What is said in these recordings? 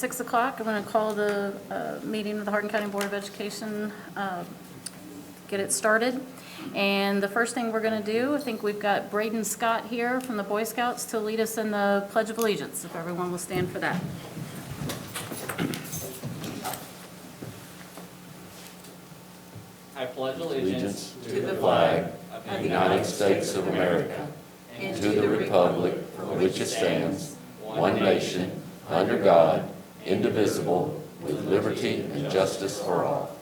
6 o'clock. I'm going to call the meeting of the Hardin County Board of Education, get it started. And the first thing we're going to do, I think we've got Braden Scott here from the Boy Scouts to lead us in the Pledge of Allegiance, if everyone will stand for that. I pledge allegiance to the flag of the United States of America and to the republic for which it stands, one nation, under God, indivisible, with liberty and justice for all.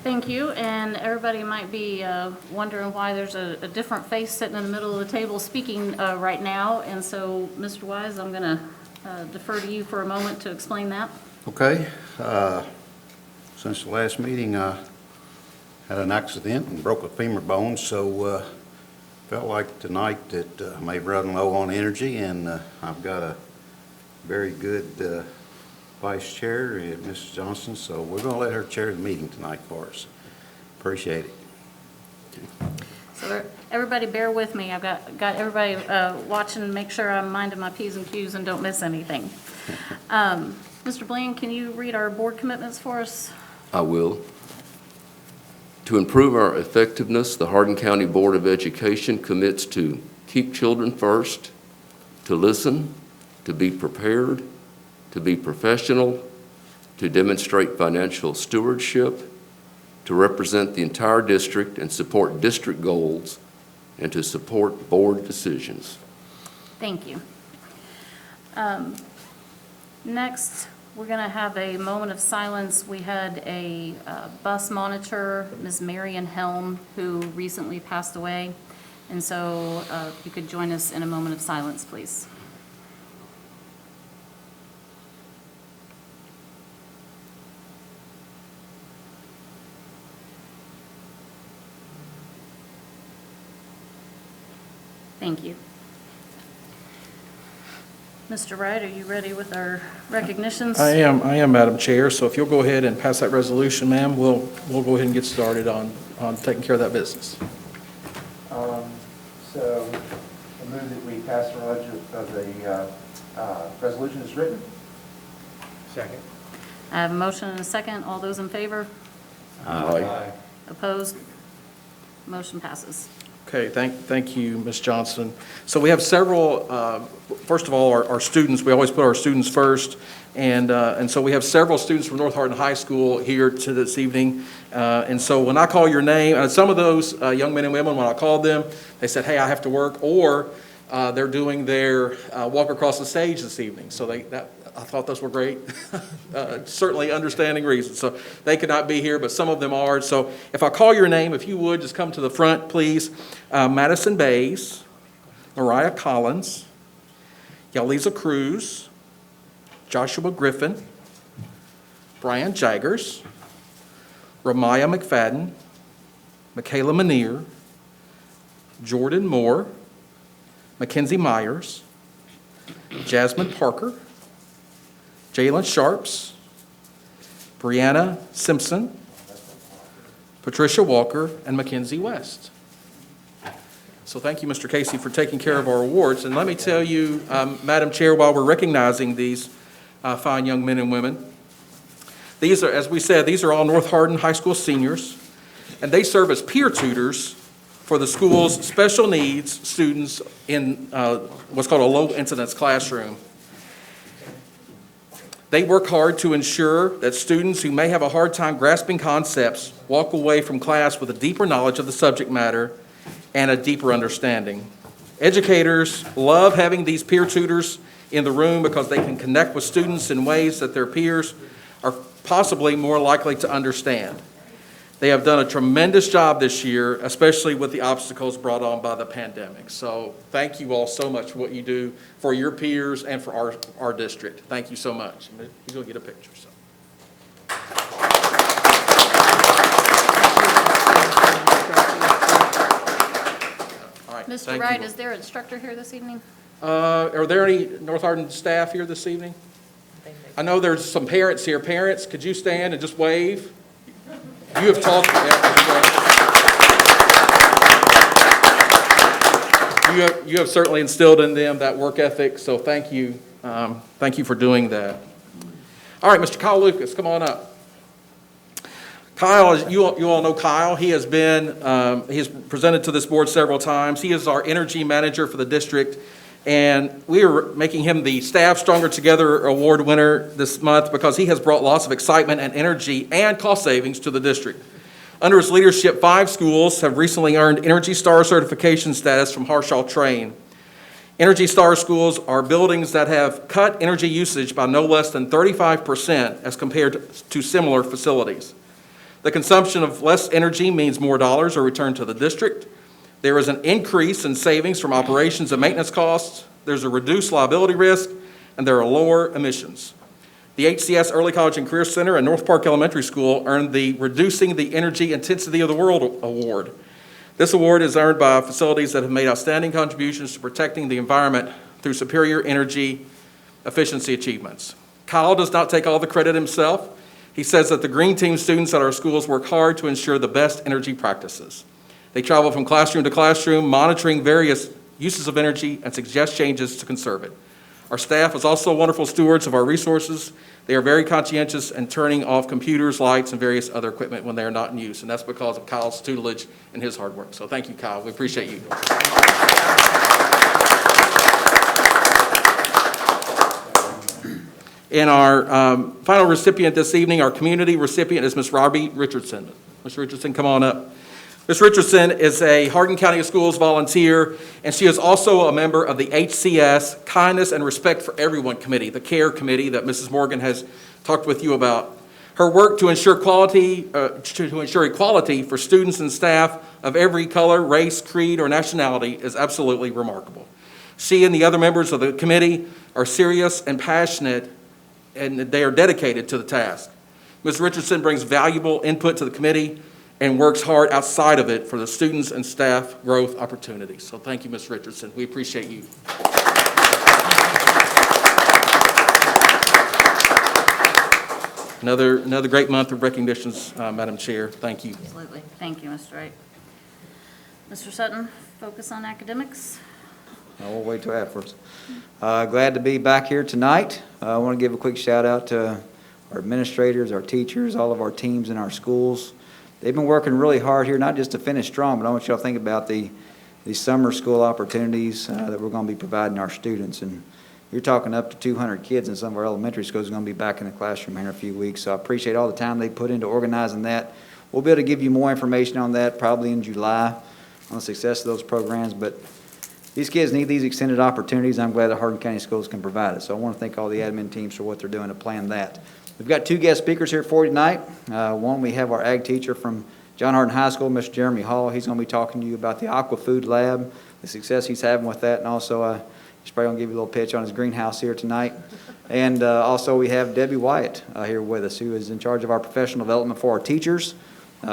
Thank you, and everybody might be wondering why there's a different face sitting in the middle of the table speaking right now, and so, Mr. Wise, I'm going to defer to you for a moment to explain that. Okay. Since the last meeting, I had an accident and broke a femur bone, so felt like tonight that I may run low on energy, and I've got a very good vice chair, Mrs. Johnson, so we're going to let her chair the meeting tonight for us. Appreciate it. So everybody bear with me. I've got everybody watching and make sure I'm minding my P's and Q's and don't miss anything. Mr. Blaine, can you read our board commitments for us? I will. To improve our effectiveness, the Hardin County Board of Education commits to keep children first, to listen, to be prepared, to be professional, to demonstrate financial stewardship, to represent the entire district and support district goals, and to support board decisions. Thank you. Next, we're going to have a moment of silence. We had a bus monitor, Ms. Marion Helm, who recently passed away. And so if you could join us in a moment of silence, please. Thank you. Mr. Wright, are you ready with our recognitions? I am, Madam Chair. So if you'll go ahead and pass that resolution, ma'am, we'll go ahead and get started on taking care of that business. So I move that we pass the resolution as written. Second. I have a motion and a second. All those in favor? Aye. Opposed? Motion passes. Okay, thank you, Ms. Johnson. So we have several, first of all, our students. We always put our students first. And so we have several students from North Hardin High School here to this evening. And so when I call your name, some of those young men and women, when I called them, they said, hey, I have to work, or they're doing their walk across the stage this evening. So I thought those were great, certainly understanding reasons. So they could not be here, but some of them are. So if I call your name, if you would, just come to the front, please. Madison Bays, Mariah Collins, Yaliza Cruz, Joshua Griffin, Brian Jaggers, Ramaya McFadden, Michaela Manier, Jordan Moore, Mackenzie Myers, Jasmine Parker, Jalen Sharps, Brianna Simpson, Patricia Walker, and Mackenzie West. So thank you, Mr. Casey, for taking care of our awards. And let me tell you, Madam Chair, while we're recognizing these fine young men and women, these are, as we said, these are all North Hardin High School seniors, and they serve as peer tutors for the school's special needs students in what's called a low incidence classroom. They work hard to ensure that students who may have a hard time grasping concepts walk away from class with a deeper knowledge of the subject matter and a deeper understanding. Educators love having these peer tutors in the room because they can connect with students in ways that their peers are possibly more likely to understand. They have done a tremendous job this year, especially with the obstacles brought on by the pandemic. So thank you all so much for what you do for your peers and for our district. Thank you so much. He's going to get a picture. So. All right, Mr. Wright, is there an instructor here this evening? Are there any North Hardin staff here this evening? I know there's some parents here. Parents, could you stand and just wave? You have talked. you have certainly instilled in them that work ethic, so thank you. Thank you for doing that. All right, Mr. Kyle Lucas, come on up. Kyle, as you all know Kyle, he has presented to this board several times. He is our energy manager for the district, and we are making him the Staff Stronger Together Award winner this month because he has brought lots of excitement and energy and cost savings to the district. Under his leadership, 5 schools have recently earned Energy Star certification status from Harshaw Train. Energy Star schools are buildings that have cut energy usage by no less than 35% as compared to similar facilities. The consumption of less energy means more dollars are returned to the district. There is an increase in savings from operations and maintenance costs. There's a reduced liability risk, and there are lower emissions. The HCS Early College and Career Center and North Park Elementary School earned the Reducing the Energy Intensity of the World Award. This award is earned by facilities that have made outstanding contributions to protecting the environment through superior energy efficiency achievements. Kyle does not take all the credit himself. He says that the Green Team students at our schools work hard to ensure the best energy practices. They travel from classroom to classroom, monitoring various uses of energy and suggest changes to conserve it. Our staff is also wonderful stewards of our resources. They are very conscientious in turning off computers, lights, and various other equipment when they are not in use, and that's because of Kyle's tutelage and his hard work. So thank you, Kyle. We appreciate you. And our final recipient this evening, our community recipient, is Ms. Robbie Richardson. Ms. Richardson, come on up. Ms. Richardson is a Hardin County Schools volunteer, and she is also a member of the HCS Kindness and Respect for Everyone Committee, the CARE committee that Mrs. Morgan has talked with you about. Her work to ensure equality for students and staff of every color, race, creed, or nationality is absolutely remarkable. She and the other members of the committee are serious and passionate, and they are dedicated to the task. Ms. Richardson brings valuable input to the committee and works hard outside of it for the students and staff growth opportunities. So thank you, Ms. Richardson. We appreciate you. Another great month of recognitions, Madam Chair. Thank you. Absolutely. Thank you, Mr. Wright. Mr. Sutton, focus on academics. We'll wait till afterwards. Glad to be back here tonight. I want to give a quick shout out to our administrators, our teachers, all of our teams in our schools. They've been working really hard here, not just to finish strong, but I want you all to think about the summer school opportunities that we're going to be providing our students. And you're talking up to 200 kids in some of our elementary schools are going to be back in the classroom here in a few weeks. So I appreciate all the time they put into organizing that. We'll be able to give you more information on that probably in July on the success of those programs. But these kids need these extended opportunities. I'm glad that Hardin County Schools can provide it. So I want to thank all the admin teams for what they're doing to plan that. We've got 2 guest speakers here for you tonight. One, we have our ag teacher from John Hardin High School, Mr. Jeremy Hall. He's going to be talking to you about the Aqua Food Lab, the success he's having with that, and also he's probably going to give you a little pitch on his greenhouse here tonight. And also we have Debbie Wyatt here with us, who is in charge of our professional development for our teachers.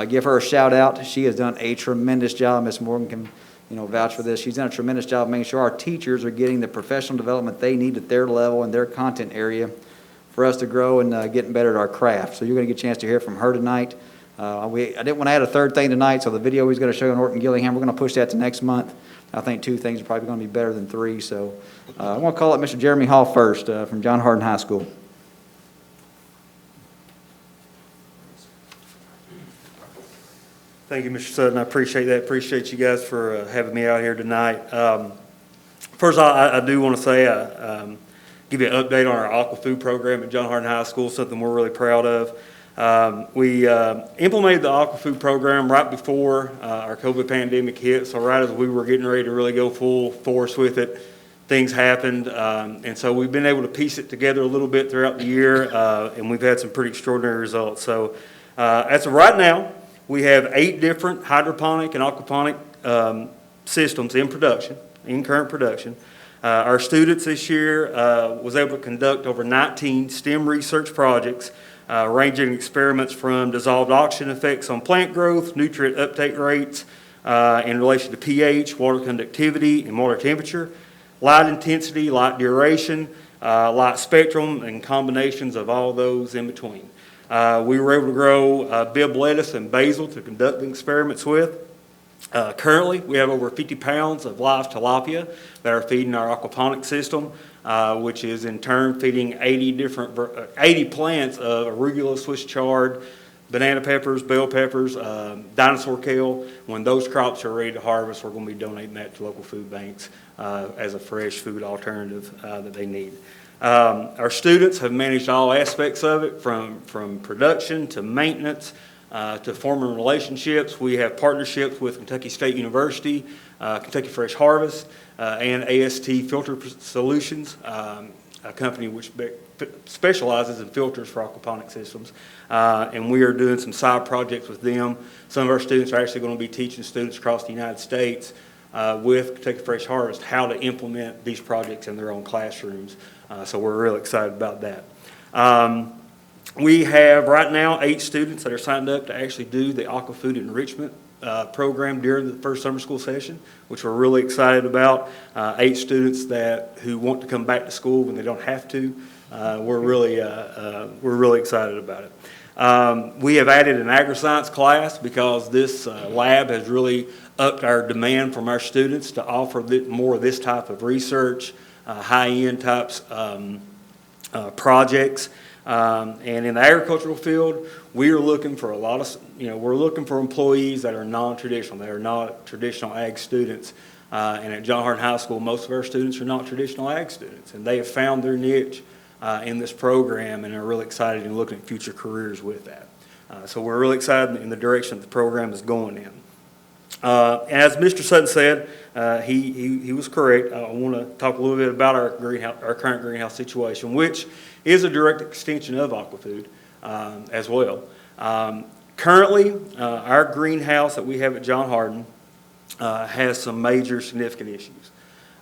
Give her a shout out. She has done a tremendous job. Ms. Morgan can vouch for this. She's done a tremendous job making sure our teachers are getting the professional development they need at their level and their content area for us to grow and getting better at our craft. So you're going to get a chance to hear from her tonight. I didn't want to add a third thing tonight, so the video he's going to show on Orton Gillingham, we're going to push that to next month. I think 2 things are probably going to be better than 3. So I want to call up Mr. Jeremy Hall first from John Hardin High School. Thank you, Mr. Sutton. I appreciate that. Appreciate you guys for having me out here tonight. First, I do want to say, give you an update on our Aqua Food program at John Hardin High School, something we're really proud of. We implemented the Aqua Food program right before our COVID pandemic hit, so right as we were getting ready to really go full force with it, things happened, and so we've been able to piece it together a little bit throughout the year, and we've had some pretty extraordinary results. So as of right now, we have 8 different hydroponic and aquaponic systems in production, in current production. Our students this year was able to conduct over 19 STEM research projects, ranging experiments from dissolved oxygen effects on plant growth, nutrient uptake rates in relation to pH, water conductivity, and water temperature, light intensity, light duration, light spectrum, and combinations of all those in between. We were able to grow Bib lettuce and basil to conduct the experiments with. Currently, we have over 50 pounds of live tilapia that are feeding our aquaponic system, which is in turn feeding 80 plants of arugula, Swiss chard, banana peppers, bell peppers, dinosaur kale. When those crops are ready to harvest, we're going to be donating that to local food banks as a fresh food alternative that they need. Our students have managed all aspects of it, from production to maintenance, to forming relationships. We have partnerships with Kentucky State University, Kentucky Fresh Harvest, and AST Filter Solutions, a company which specializes in filters for aquaponic systems. And we are doing some side projects with them. Some of our students are actually going to be teaching students across the United States with Kentucky Fresh Harvest how to implement these projects in their own classrooms. So we're really excited about that. We have right now 8 students that are signed up to actually do the aqua food enrichment program during the first summer school session, which we're really excited about. 8 students who want to come back to school when they don't have to. We're really excited about it. We have added an agri-science class because this lab has really upped our demand from our students to offer more of this type of research, high-end types projects. And in the agricultural field, we are looking for we're looking for employees that are non-traditional. They are not traditional ag students. And at John Hardin High School, most of our students are not traditional ag students. And they have found their niche in this program and are really excited and looking at future careers with that. So we're really excited in the direction that the program is going in. As Mr. Sutton said, he was correct. I want to talk a little bit about our current greenhouse situation, which is a direct extension of aquafood as well. Currently, our greenhouse that we have at John Hardin has some major significant issues.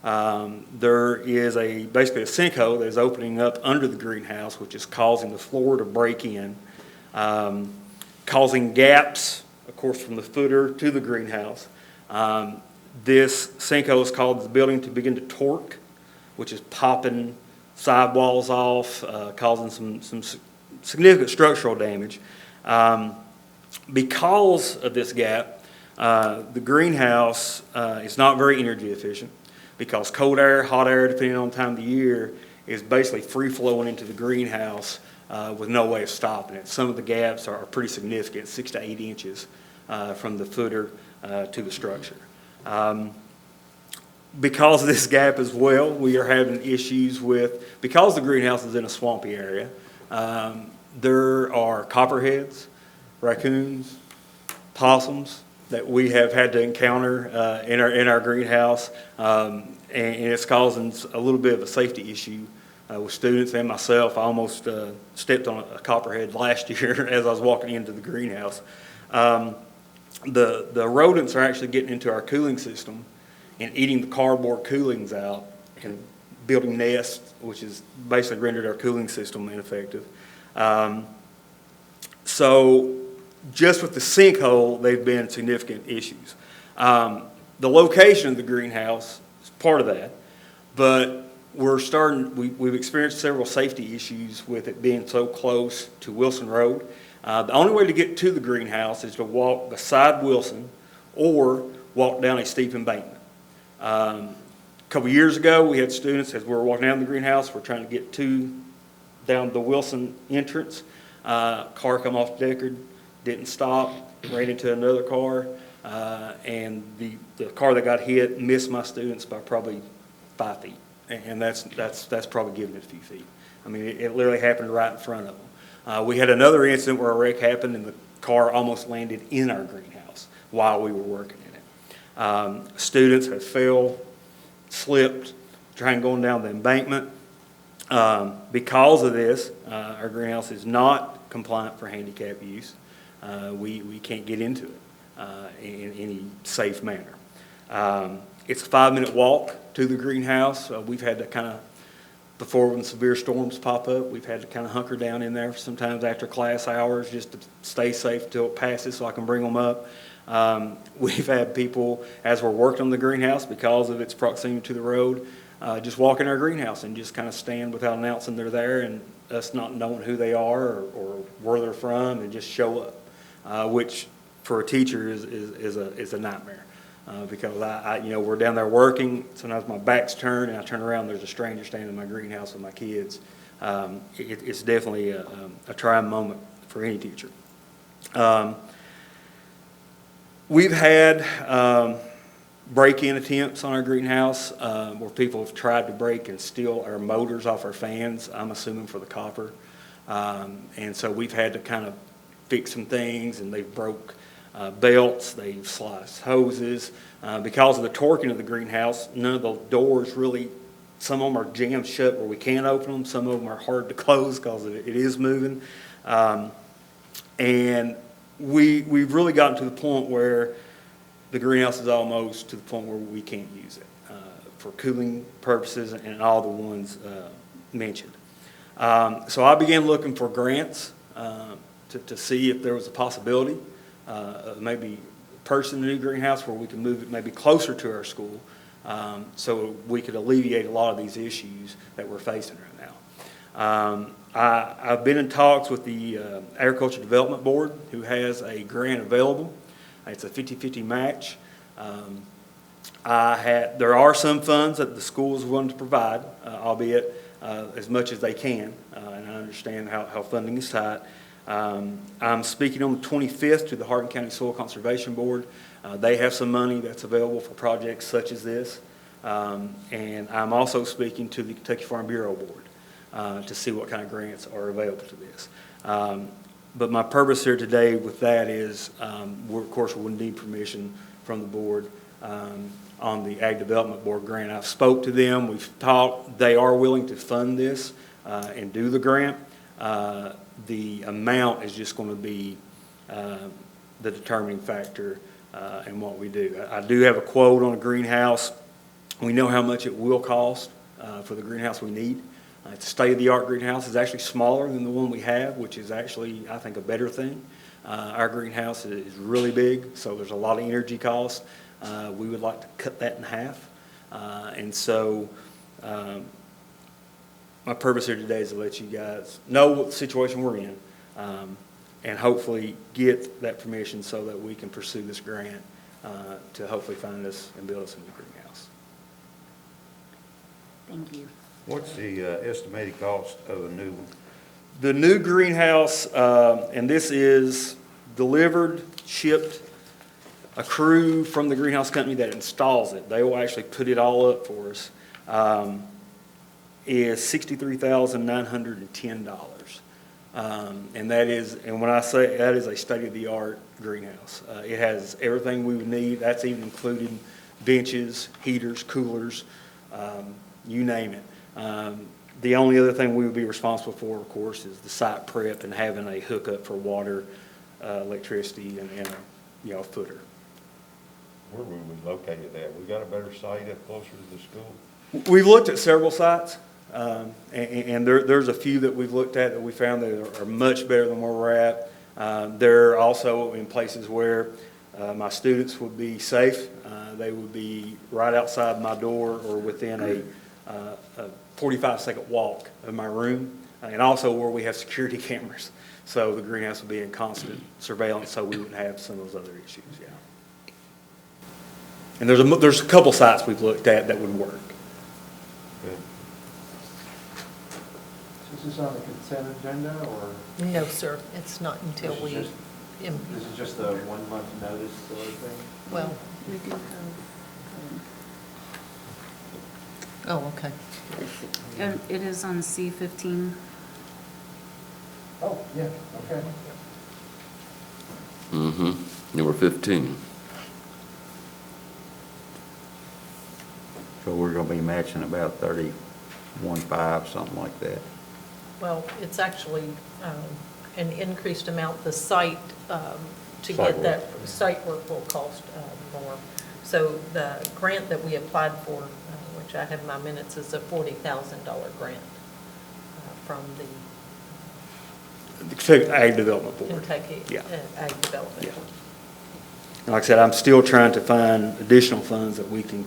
There is basically a sinkhole that is opening up under the greenhouse, which is causing the floor to break in, causing gaps, of course, from the footer to the greenhouse. This sinkhole has caused the building to begin to torque, which is popping sidewalls off, causing some significant structural damage. Because of this gap, the greenhouse is not very energy efficient, because cold air, hot air, depending on the time of the year, is basically free flowing into the greenhouse with no way of stopping it. Some of the gaps are pretty significant, 6 to 8 inches from the footer to the structure. Because of this gap as well, we are having issues because the greenhouse is in a swampy area, there are copperheads, raccoons, possums that we have had to encounter in our greenhouse, and it's causing a little bit of a safety issue with students and myself. I almost stepped on a copperhead last year as I was walking into the greenhouse. The rodents are actually getting into our cooling system and eating the cardboard coolings out and building nests, which has basically rendered our cooling system ineffective. So just with the sinkhole, they've been significant issues. The location of the greenhouse is part of that, but we've experienced several safety issues with it being so close to Wilson Road. The only way to get to the greenhouse is to walk beside Wilson or walk down a steep embankment. A couple years ago, we had students, as we were walking down the greenhouse, we're trying to get down the Wilson entrance. Car come off Deckard, didn't stop, ran into another car, and the car that got hit missed my students by probably 5 feet. And that's probably giving it a few feet. I mean, it literally happened right in front of them. We had another incident where a wreck happened and the car almost landed in our greenhouse while we were working in it. Students have fell, slipped, trying going down the embankment. Because of this, our greenhouse is not compliant for handicap use. We can't get into it in any safe manner. It's a 5-minute walk to the greenhouse. We've had to before when severe storms pop up, we've had to kind of hunker down in there sometimes after class hours just to stay safe until it passes so I can bring them up. We've had people, as we're working on the greenhouse, because of its proximity to the road, just walk in our greenhouse and just kind of stand without announcing they're there and us not knowing who they are or where they're from and just show up, which for a teacher is a nightmare. because we're down there working, sometimes my back's turned, and I turn around, there's a stranger standing in my greenhouse with my kids. It's definitely a trying moment for any teacher. We've had break-in attempts on our greenhouse where people have tried to break and steal our motors off our fans, I'm assuming for the copper. And so we've had to kind of fix some things, and they've broke belts, they've sliced hoses. Because of the torquing of the greenhouse, none of the doors really, some of them are jammed shut where we can't open them, some of them are hard to close because it is moving. And we've really gotten to the point where the greenhouse is almost to the point where we can't use it for cooling purposes and all the ones mentioned. So I began looking for grants to see if there was a possibility of maybe purchasing a new greenhouse where we can move it maybe closer to our school so we could alleviate a lot of these issues that we're facing right now. I've been in talks with the Agriculture Development Board, who has a grant available. It's a 50-50 match. There are some funds that the school is willing to provide, albeit as much as they can, and I understand how funding is tight. I'm speaking on the 25th to the Hardin County Soil Conservation Board. They have some money that's available for projects such as this. And I'm also speaking to the Kentucky Farm Bureau Board to see what kind of grants are available to this. But my purpose here today with that is, of course, we would need permission from the board on the Ag Development Board grant. I've spoke to them, we've talked, they are willing to fund this and do the grant. The amount is just going to be the determining factor in what we do. I do have a quote on a greenhouse. We know how much it will cost for the greenhouse we need. It's a state-of-the-art greenhouse. It's actually smaller than the one we have, which is actually, I think, a better thing. Our greenhouse is really big, so there's a lot of energy cost. We would like to cut that in half. And so my purpose here today is to let you guys know what the situation we're in and hopefully get that permission so that we can pursue this grant to hopefully find us and build us a new greenhouse. Thank you. What's the estimated cost of a new one? The new greenhouse, and this is delivered, shipped, a crew from the greenhouse company that installs it, they will actually put it all up for us, is $63,910. And that is, and when I say that is a state-of-the-art greenhouse. It has everything we would need. That's even including benches, heaters, coolers, you name it. The only other thing we would be responsible for, of course, is the site prep and having a hookup for water, electricity, and a footer. Where would we locate it at? We got a better site up closer to the school? We've looked at several sites, and there's a few that we've looked at that we found that are much better than where we're at. They're also in places where my students would be safe. They would be right outside my door or within a 45-second walk of my room, and also where we have security cameras. So the greenhouse would be in constant surveillance, so we wouldn't have some of those other issues, yeah. And there's a couple sites we've looked at that would work. Good. Is this on the consent agenda, or? No, sir, it's not until we, This is just a 1 month notice sort of thing? well, We do have, oh, okay. it is on C-15. Oh, yeah, okay. Number 15. So we're gonna be matching about 31.5, something like that. Well, it's actually an increased amount. The site, to Site get work. that, site work will cost more. So the grant that we applied for, which I have in my minutes, is a $40,000 grant from the The Kentucky Ag Development Board. Kentucky Yeah. Ag Development. Yeah. And like I said, I'm still trying to find additional funds that we can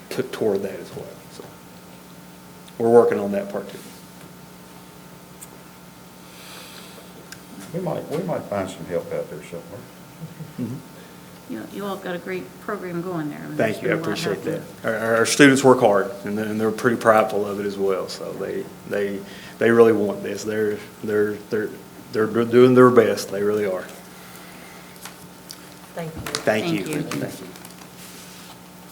put toward that as well. So we're working on that part too. We might find some help out there somewhere. You all have got a great program going there. I mean, Thank you, I there's been a lot appreciate that. happening. Our students work hard, and they're pretty prideful of it as well, so they really want this. They're doing their best, they really are. Thank you. Thank you. Thank you. Thank you.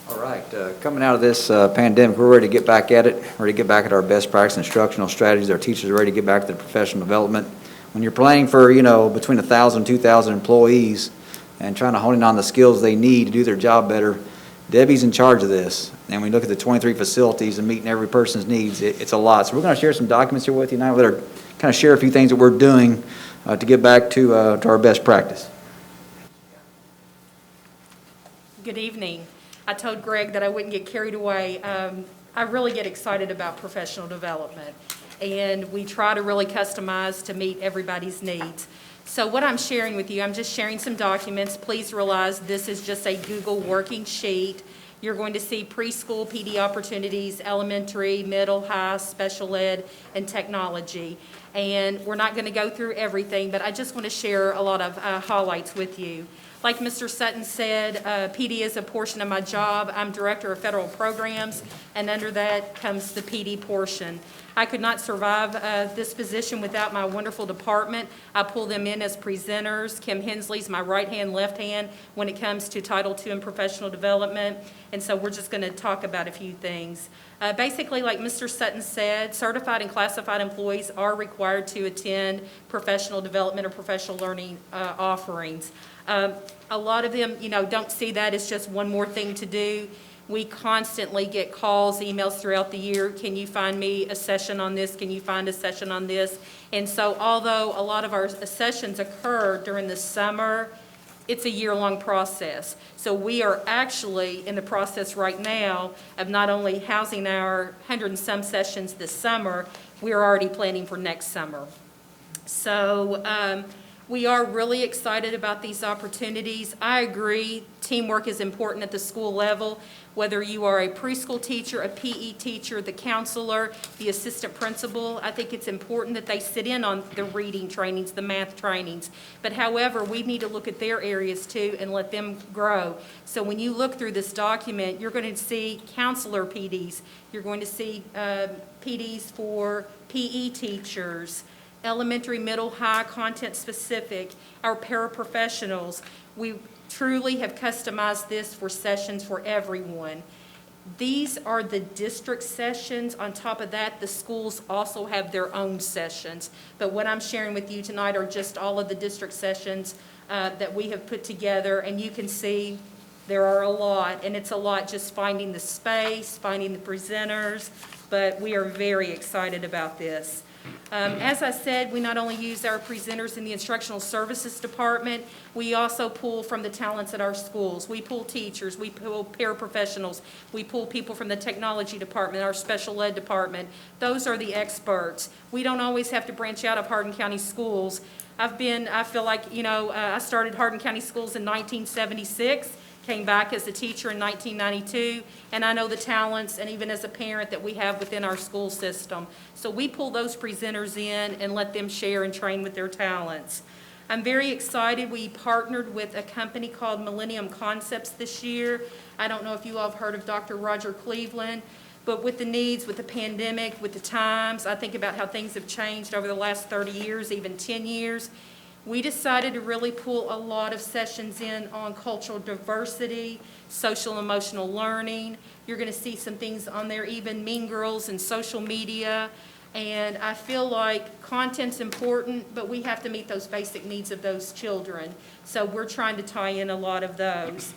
All right, coming out of this pandemic, we're ready to get back at it, ready to get back at our best practice instructional strategies. Our teachers are ready to get back to their professional development. When you're planning for, between 1,000 and 2,000 employees and trying to hone in on the skills they need to do their job better, Debbie's in charge of this. And when you look at the 23 facilities and meeting every person's needs, it's a lot. So we're going to share some documents here with you now. Let her kind of share a few things that we're doing to get back to our best practice. Good evening. I told Greg that I wouldn't get carried away. I really get excited about professional development, and we try to really customize to meet everybody's needs. So what I'm sharing with you, I'm just sharing some documents. Please realize this is just a Google working sheet. You're going to see preschool PD opportunities, elementary, middle, high, special ed, and technology. And we're not going to go through everything, but I just want to share a lot of highlights with you. Like Mr. Sutton said, PD is a portion of my job. I'm Director of Federal Programs, and under that comes the PD portion. I could not survive this position without my wonderful department. I pull them in as presenters. Kim Hensley's my right hand, left hand when it comes to Title II and professional development, and so we're just going to talk about a few things. Basically, like Mr. Sutton said, certified and classified employees are required to attend professional development or professional learning offerings. A lot of them, don't see that as just one more thing to do. We constantly get calls, emails throughout the year. Can you find me a session on this? Can you find a session on this? And so although a lot of our sessions occur during the summer, it's a year-long process. So we are actually in the process right now of not only housing our 100 and some sessions this summer, we are already planning for next summer. So we are really excited about these opportunities. I agree, teamwork is important at the school level. Whether you are a preschool teacher, a PE teacher, the counselor, the assistant principal, I think it's important that they sit in on the reading trainings, the math trainings. But however, we need to look at their areas too and let them grow. So when you look through this document, you're going to see counselor PDs. You're going to see PDs for PE teachers, elementary, middle, high, content specific, our paraprofessionals. We truly have customized this for sessions for everyone. These are the district sessions. On top of that, the schools also have their own sessions. But what I'm sharing with you tonight are just all of the district sessions that we have put together, and you can see there are a lot, and it's a lot just finding the space, finding the presenters, but we are very excited about this. As I said, we not only use our presenters in the instructional services department, we also pull from the talents at our schools. We pull teachers, we pull paraprofessionals, we pull people from the technology department, our special ed department. Those are the experts. We don't always have to branch out of Hardin County Schools. I feel like, I started Hardin County Schools in 1976. Came back as a teacher in 1992, and I know the talents, and even as a parent, that we have within our school system. So we pull those presenters in and let them share and train with their talents. I'm very excited. We partnered with a company called Millennium Concepts this year. I don't know if you all have heard of Dr. Roger Cleveland, but with the needs, with the pandemic, with the times, I think about how things have changed over the last 30 years, even 10 years. We decided to really pull a lot of sessions in on cultural diversity, social emotional learning. You're going to see some things on there, even Mean Girls and social media. And I feel like content's important, but we have to meet those basic needs of those children. So we're trying to tie in a lot of those.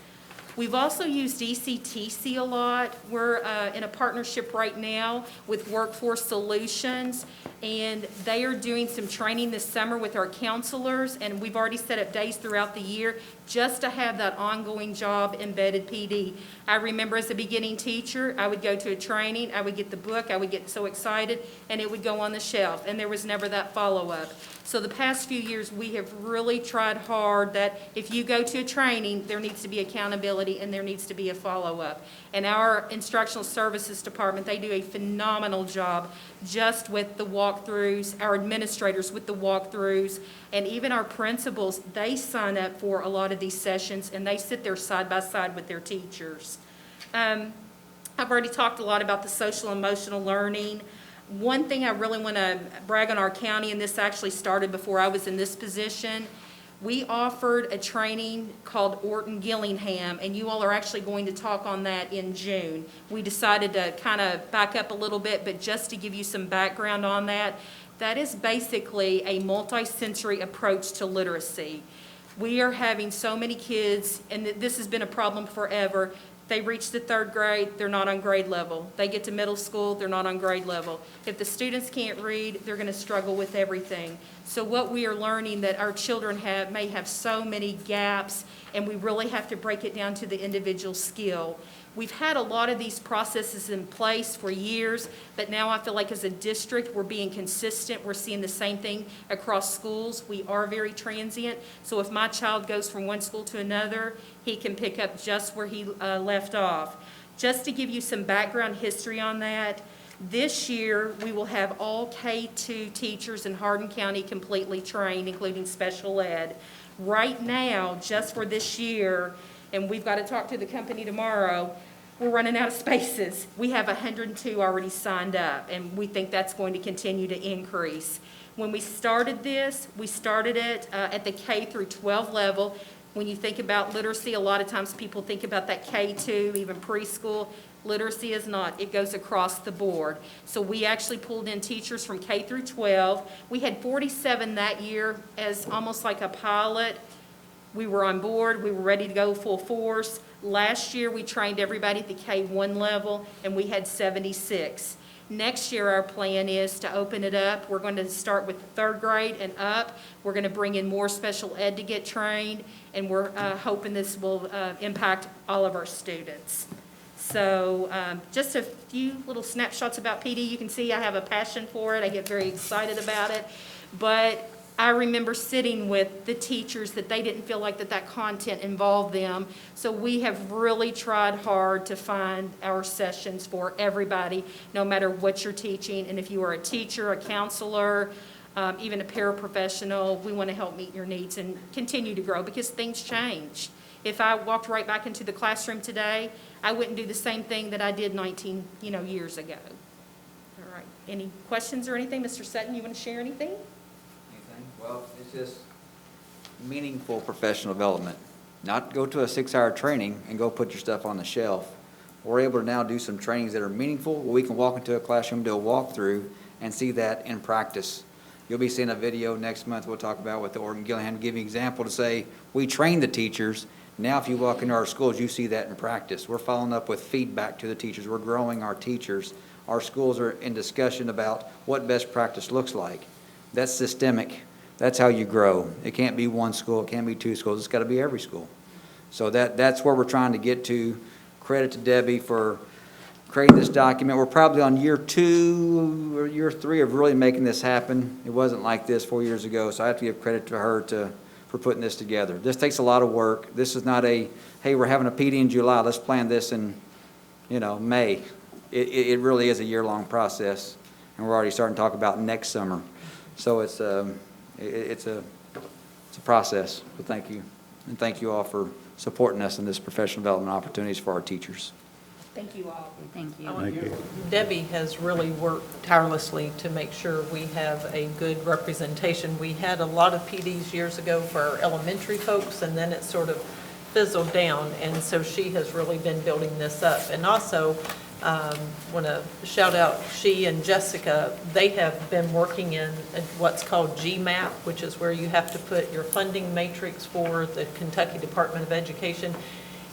We've also used ECTC a lot. We're in a partnership right now with Workforce Solutions, and they are doing some training this summer with our counselors, and we've already set up days throughout the year just to have that ongoing job embedded PD. I remember as a beginning teacher, I would go to a training, I would get the book, I would get so excited, and it would go on the shelf, and there was never that follow-up. So the past few years, we have really tried hard that if you go to a training, there needs to be accountability and there needs to be a follow-up. And our instructional services department, they do a phenomenal job just with the walk walkthroughs, our administrators with the walkthroughs, and even our principals, they sign up for a lot of these sessions, and they sit there side by side with their teachers. I've already talked a lot about the social emotional learning. One thing I really want to brag on our county, and this actually started before I was in this position, we offered a training called Orton Gillingham, and you all are actually going to talk on that in June. We decided to kind of back up a little bit, but just to give you some background on that, that is basically a multi-sensory approach to literacy. We are having so many kids, and this has been a problem forever. They reach the 3rd grade, they're not on grade level. They get to middle school, they're not on grade level. If the students can't read, they're going to struggle with everything. So what we are learning that our children may have so many gaps, and we really have to break it down to the individual skill. We've had a lot of these processes in place for years, but now I feel like as a district, we're being consistent. We're seeing the same thing across schools. We are very transient. So if my child goes from one school to another, he can pick up just where he left off. Just to give you some background history on that, this year we will have all K-2 teachers in Hardin County completely trained, including special ed. Right now, just for this year, and we've got to talk to the company tomorrow, we're running out of spaces. We have 102 already signed up, and we think that's going to continue to increase. When we started this, we started it at the K through 12 level. When you think about literacy, a lot of times people think about that K2, even preschool. Literacy is not. It goes across the board. So we actually pulled in teachers from K through 12. We had 47 that year as almost like a pilot. We were on board. We were ready to go full force. Last year, we trained everybody at the K1 level, and we had 76. Next year, our plan is to open it up. We're going to start with 3rd grade and up. We're going to bring in more special ed to get trained, and we're hoping this will impact all of our students. So just a few little snapshots about PD. You can see I have a passion for it. I get very excited about it. But I remember sitting with the teachers that they didn't feel like that content involved them. So we have really tried hard to find our sessions for everybody, no matter what you're teaching. And if you are a teacher, a counselor, even a paraprofessional, we want to help meet your needs and continue to grow because things change. If I walked right back into the classroom today, I wouldn't do the same thing that I did 19 years ago. All right. Any questions or anything? Mr. Sutton, you want to share anything? Well, it's just meaningful professional development. Not go to a 6-hour training and go put your stuff on the shelf. We're able to now do some trainings that are meaningful, where we can walk into a classroom, do a walkthrough, and see that in practice. You'll be seeing a video next month we'll talk about with the Orton Gillingham, to give you an example to say, we train the teachers. Now if you walk into our schools, you see that in practice. We're following up with feedback to the teachers. We're growing our teachers. Our schools are in discussion about what best practice looks like. That's systemic. That's how you grow. It can't be one school, it can't be 2 schools, it's got to be every school. So that's where we're trying to get to. Credit to Debbie for creating this document. We're probably on year 2 or year 3 of really making this happen. It wasn't like this 4 years ago, so I have to give credit to her for putting this together. This takes a lot of work. This is not a, hey, we're having a PD in July, let's plan this in, May. It really is a year-long process, and we're already starting to talk about next summer. So it's a process, but thank you. And thank you all for supporting us in this professional development opportunities for our teachers. Thank you all. Thank you. Thank you. Debbie has really worked tirelessly to make sure we have a good representation. We had a lot of PDs years ago for our elementary folks, and then it sort of fizzled down, and so she has really been building this up. And also, want to shout out she and Jessica. They have been working in what's called GMAP, which is where you have to put your funding matrix for the Kentucky Department of Education.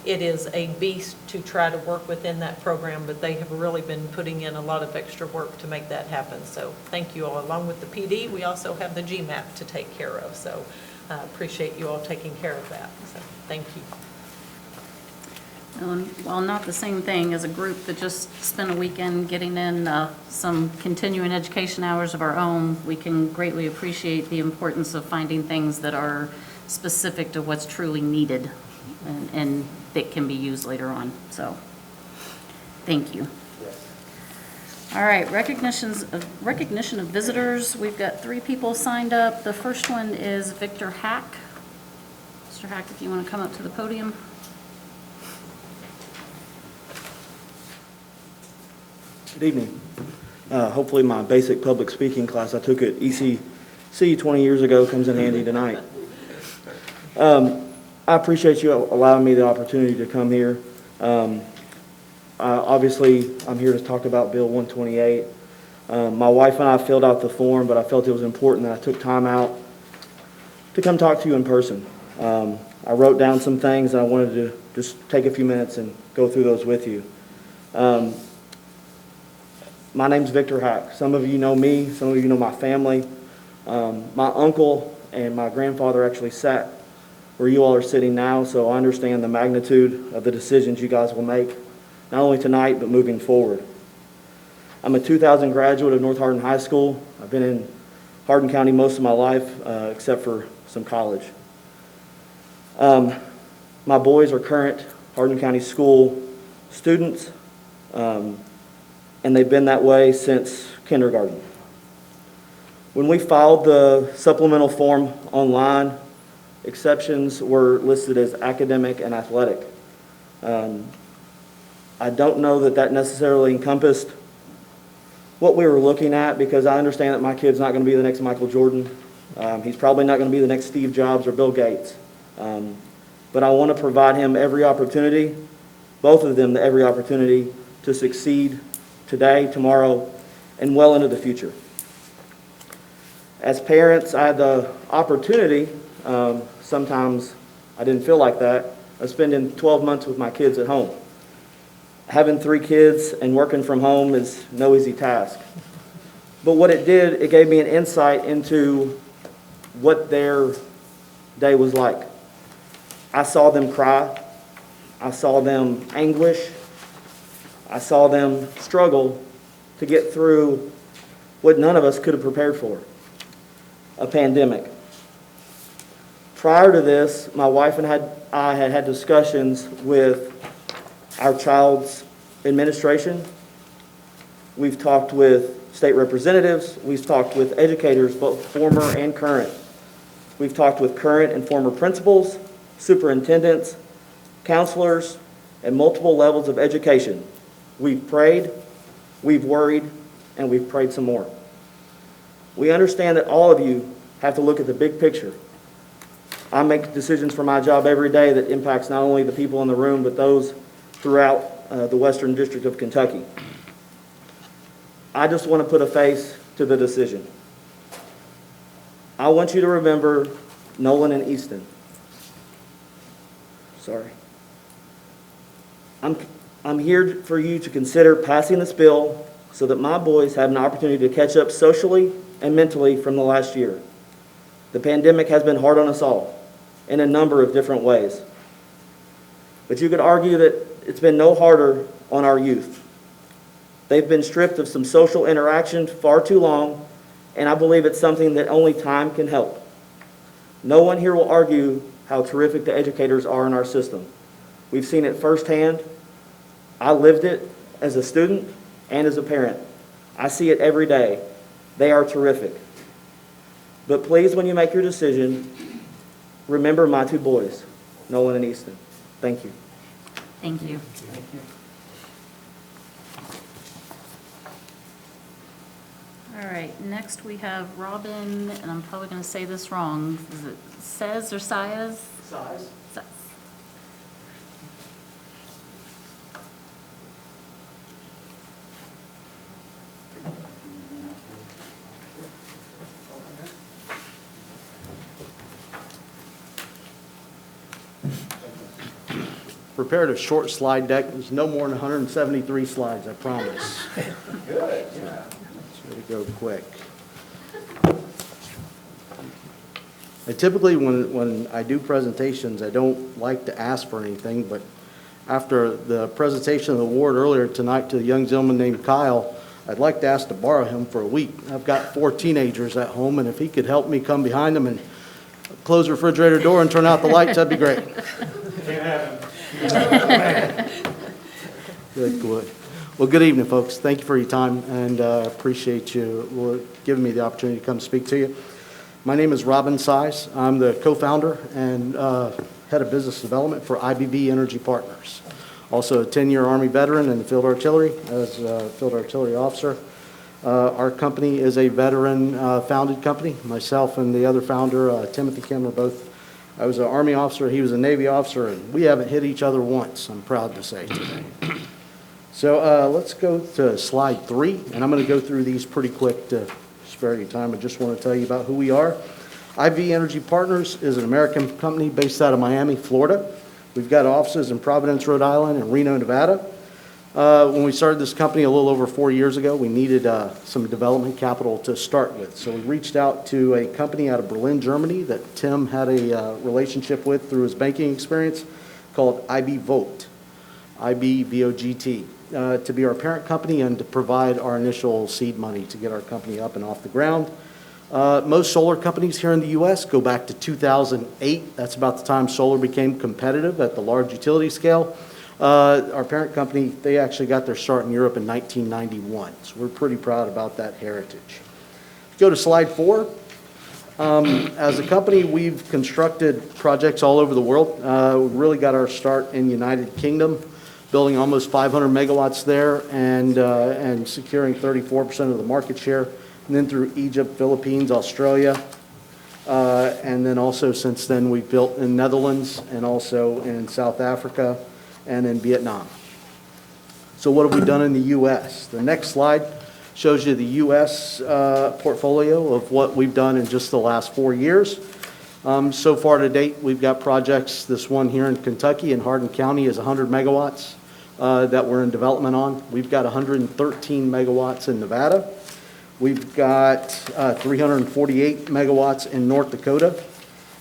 It is a beast to try to work within that program, but they have really been putting in a lot of extra work to make that happen. So thank you all. Along with the PD, we also have the GMAP to take care of. So appreciate you all taking care of that. So thank you. Well, not the same thing as a group that just spent a weekend getting in some continuing education hours of our own. We can greatly appreciate the importance of finding things that are specific to what's truly needed and that can be used later on. So, thank you. All right, recognition of visitors. We've got 3 people signed up. The first one is Victor Hack. Mr. Hack, if you want to come up to the podium. Good evening. Hopefully my basic public speaking class I took at HCEC 20 years ago comes in handy tonight. I appreciate you allowing me the opportunity to come here. Obviously, I'm here to talk about Bill 128. My wife and I filled out the form, but I felt it was important that I took time out to come talk to you in person. I wrote down some things, and I wanted to just take a few minutes and go through those with you. My name's Victor Hack. Some of you know me, some of you know my family. My uncle and my grandfather actually sat where you all are sitting now, so I understand the magnitude of the decisions you guys will make, not only tonight, but moving forward. I'm a 2000 graduate of North Hardin High School. I've been in Hardin County most of my life, except for some college. My boys are current Hardin County School students, and they've been that way since kindergarten. When we filed the supplemental form online, exceptions were listed as academic and athletic. I don't know that that necessarily encompassed what we were looking at, because I understand that my kid's not going to be the next Michael Jordan. He's probably not going to be the next Steve Jobs or Bill Gates. But I want to provide him every opportunity, both of them every opportunity to succeed today, tomorrow, and well into the future. As parents, I had the opportunity, sometimes I didn't feel like that, of spending 12 months with my kids at home. Having 3 kids and working from home is no easy task. But what it did, it gave me an insight into what their day was like. I saw them cry. I saw them anguish. I saw them struggle to get through what none of us could have prepared for, a pandemic. Prior to this, my wife and I had had discussions with our child's administration. We've talked with state representatives. We've talked with educators, both former and current. We've talked with current and former principals, superintendents, counselors, and multiple levels of education. We've prayed, we've worried, and we've prayed some more. We understand that all of you have to look at the big picture. I make decisions for my job every day that impacts not only the people in the room, but those throughout the Western District of Kentucky. I just want to put a face to the decision. I want you to remember Nolan and Easton. Sorry. I'm here for you to consider passing this bill so that my boys have an opportunity to catch up socially and mentally from the last year. The pandemic has been hard on us all in a number of different ways. But you could argue that it's been no harder on our youth. They've been stripped of some social interaction far too long, and I believe it's something that only time can help. No one here will argue how terrific the educators are in our system. We've seen it firsthand. I lived it as a student and as a parent. I see it every day. They are terrific. But please, when you make your decision, remember my 2 boys, Nolan and Easton. Thank you. Thank you. All right, next we have Robin, and I'm probably going to say this wrong. Is it Says or Sias? Size. Sias. Prepared a short slide deck. There's no more than 173 slides, I promise. Good, yeah. So to go quick. Typically, when I do presentations, I don't like to ask for anything, but after the presentation of the award earlier tonight to the young gentleman named Kyle, I'd like to ask to borrow him for a week. I've got 4 teenagers at home, and if he could help me come behind them and close the refrigerator door and turn out the lights, that'd be great. Can't have him. Good. Well, good evening, folks. Thank you for your time, and appreciate you giving me the opportunity to come speak to you. My name is Robin Size. I'm the co-founder and head of business development for IBV Energy Partners. Also a 10-year Army veteran in the field artillery as a field artillery officer. Our company is a veteran-founded company. Myself and the other founder, Timothy Kim, I was an Army officer, he was a Navy officer, and we haven't hit each other once, I'm proud to say today. So let's go to slide 3, and I'm going to go through these pretty quick to spare you time. I just want to tell you about who we are. IV Energy Partners is an American company based out of Miami, Florida. We've got offices in Providence, Rhode Island, and Reno, Nevada. When we started this company a little over 4 years ago, we needed some development capital to start with. So we reached out to a company out of Berlin, Germany that Tim had a relationship with through his banking experience called IB Vogt, IBVOGT. To be our parent company and to provide our initial seed money to get our company up and off the ground. Most solar companies here in the U.S. go back to 2008. That's about the time solar became competitive at the large utility scale. Our parent company, they actually got their start in Europe in 1991. So we're pretty proud about that heritage. Go to slide 4. As a company, we've constructed projects all over the world. We really got our start in the United Kingdom, building almost 500 megawatts there and securing 34% of the market share. And then through Egypt, Philippines, Australia. And then also since then we've built in Netherlands and also in South Africa and in Vietnam. So what have we done in the U.S.? The next slide shows you the U.S. portfolio of what we've done in just the last 4 years. So far to date, we've got projects. This one here in Kentucky in Hardin County is 100 megawatts that we're in development on. We've got 113 megawatts in Nevada. We've got 348 megawatts in North Dakota.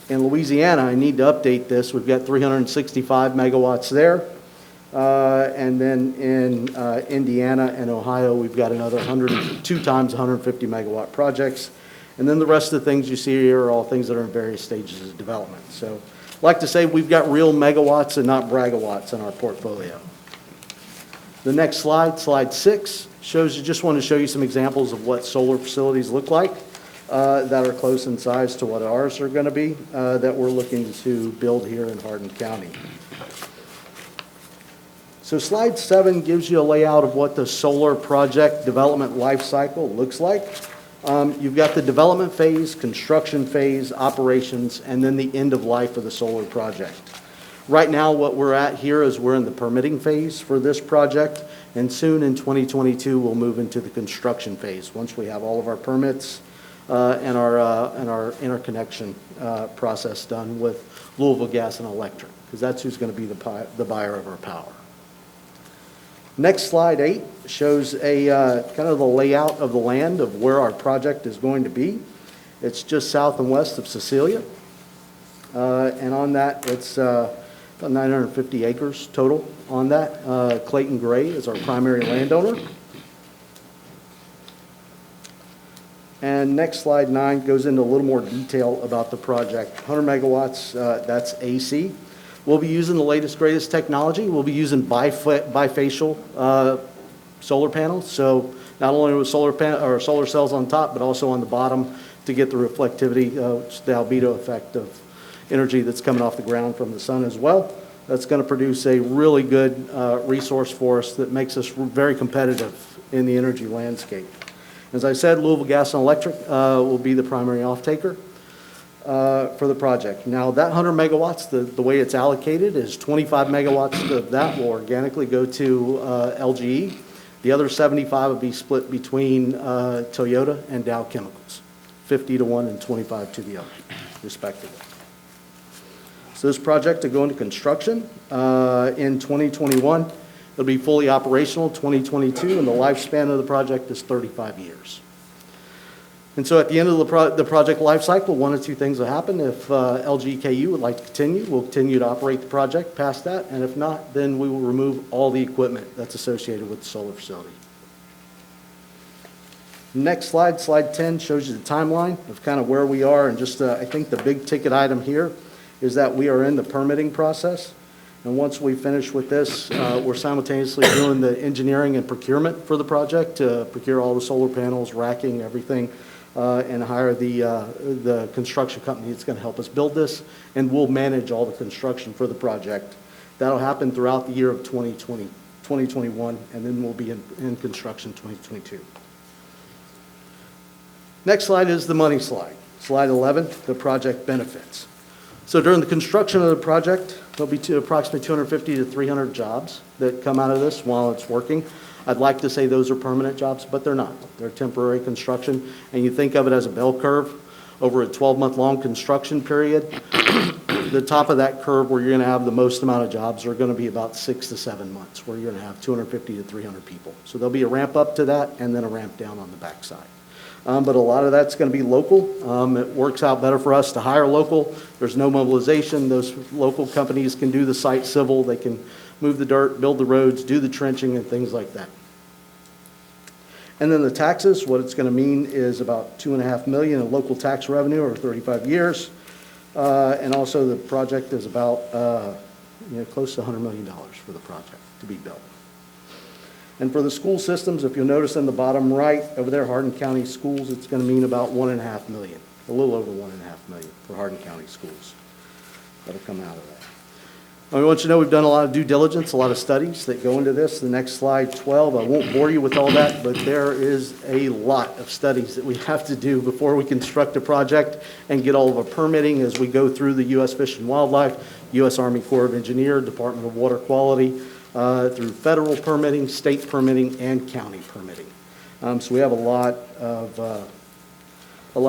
In Louisiana, I need to update this. We've got 365 megawatts there. And then in Indiana and Ohio, we've got another 2 times 150 megawatt projects. And then the rest of the things you see here are all things that are in various stages of development. So I'd like to say we've got real megawatts and not bragawatts in our portfolio. The next slide, slide 6, just want to show you some examples of what solar facilities look like that are close in size to what ours are going to be that we're looking to build here in Hardin County. So slide 7 gives you a layout of what the solar project development life cycle looks like. You've got the development phase, construction phase, operations, and then the end of life of the solar project. Right now, what we're at here is we're in the permitting phase for this project, and soon in 2022, we'll move into the construction phase once we have all of our permits and our interconnection process done with Louisville Gas and Electric, because that's who's going to be the buyer of our power. Next slide 8 shows a kind of the layout of the land of where our project is going to be. It's just south and west of Cecilia. And on that, it's about 950 acres total on that. Clayton Gray is our primary landowner. And next slide 9 goes into a little more detail about the project. 100 megawatts, that's AC. We'll be using the latest, greatest technology. We'll be using bifacial solar panels. So not only with solar cells on top, but also on the bottom to get the reflectivity, the albedo effect of energy that's coming off the ground from the sun as well. That's going to produce a really good resource for us that makes us very competitive in the energy landscape. As I said, Louisville Gas and Electric will be the primary off-taker for the project. Now that 100 megawatts, the way it's allocated is 25 megawatts of that will organically go to LGE. The other 75 will be split between Toyota and Dow Chemicals, 50 to one and 25 to the other, respectively. So this project to go into construction in 2021. It'll be fully operational 2022, and the lifespan of the project is 35 years. And so at the end of the project life cycle, 1 of 2 things will happen. If LGKU would like to continue, we'll continue to operate the project past that. And if not, then we will remove all the equipment that's associated with the solar facility. Next slide, slide 10, shows you the timeline of kind of where we are. And just I think the big ticket item here is that we are in the permitting process. And once we finish with this, we're simultaneously doing the engineering and procurement for the project to procure all the solar panels, racking, everything, and hire the construction company that's going to help us build this, and we'll manage all the construction for the project. That'll happen throughout the year of 2021, and then we'll be in construction 2022. Next slide is the money slide. Slide 11, the project benefits. So during the construction of the project, there'll be approximately 250 to 300 jobs that come out of this while it's working. I'd like to say those are permanent jobs, but they're not. They're temporary construction, and you think of it as a bell curve over a 12-month-long construction period. The top of that curve where you're going to have the most amount of jobs are going to be about 6 to 7 months, where you're going to have 250 to 300 people. So there'll be a ramp up to that and then a ramp down on the backside. But a lot of that's going to be local. It works out better for us to hire local. There's no mobilization. Those local companies can do the site civil. They can move the dirt, build the roads, do the trenching and things like that. And then the taxes, what it's going to mean is about $2.5 million in local tax revenue over 35 years. And also the project is about close to $100 million for the project to be built. And for the school systems, if you'll notice in the bottom right over there, Hardin County Schools, it's going to mean about $1.5 million, a little over $1.5 million for Hardin County Schools. That'll come out of that. I want you to know we've done a lot of due diligence, a lot of studies that go into this. The next slide, 12, I won't bore you with all that, but there is a lot of studies that we have to do before we construct a project and get all of our permitting as we go through the U.S. Fish and Wildlife, U.S. Army Corps of Engineers, Department of Water Quality, through federal permitting, state permitting, and county permitting. So we have a lot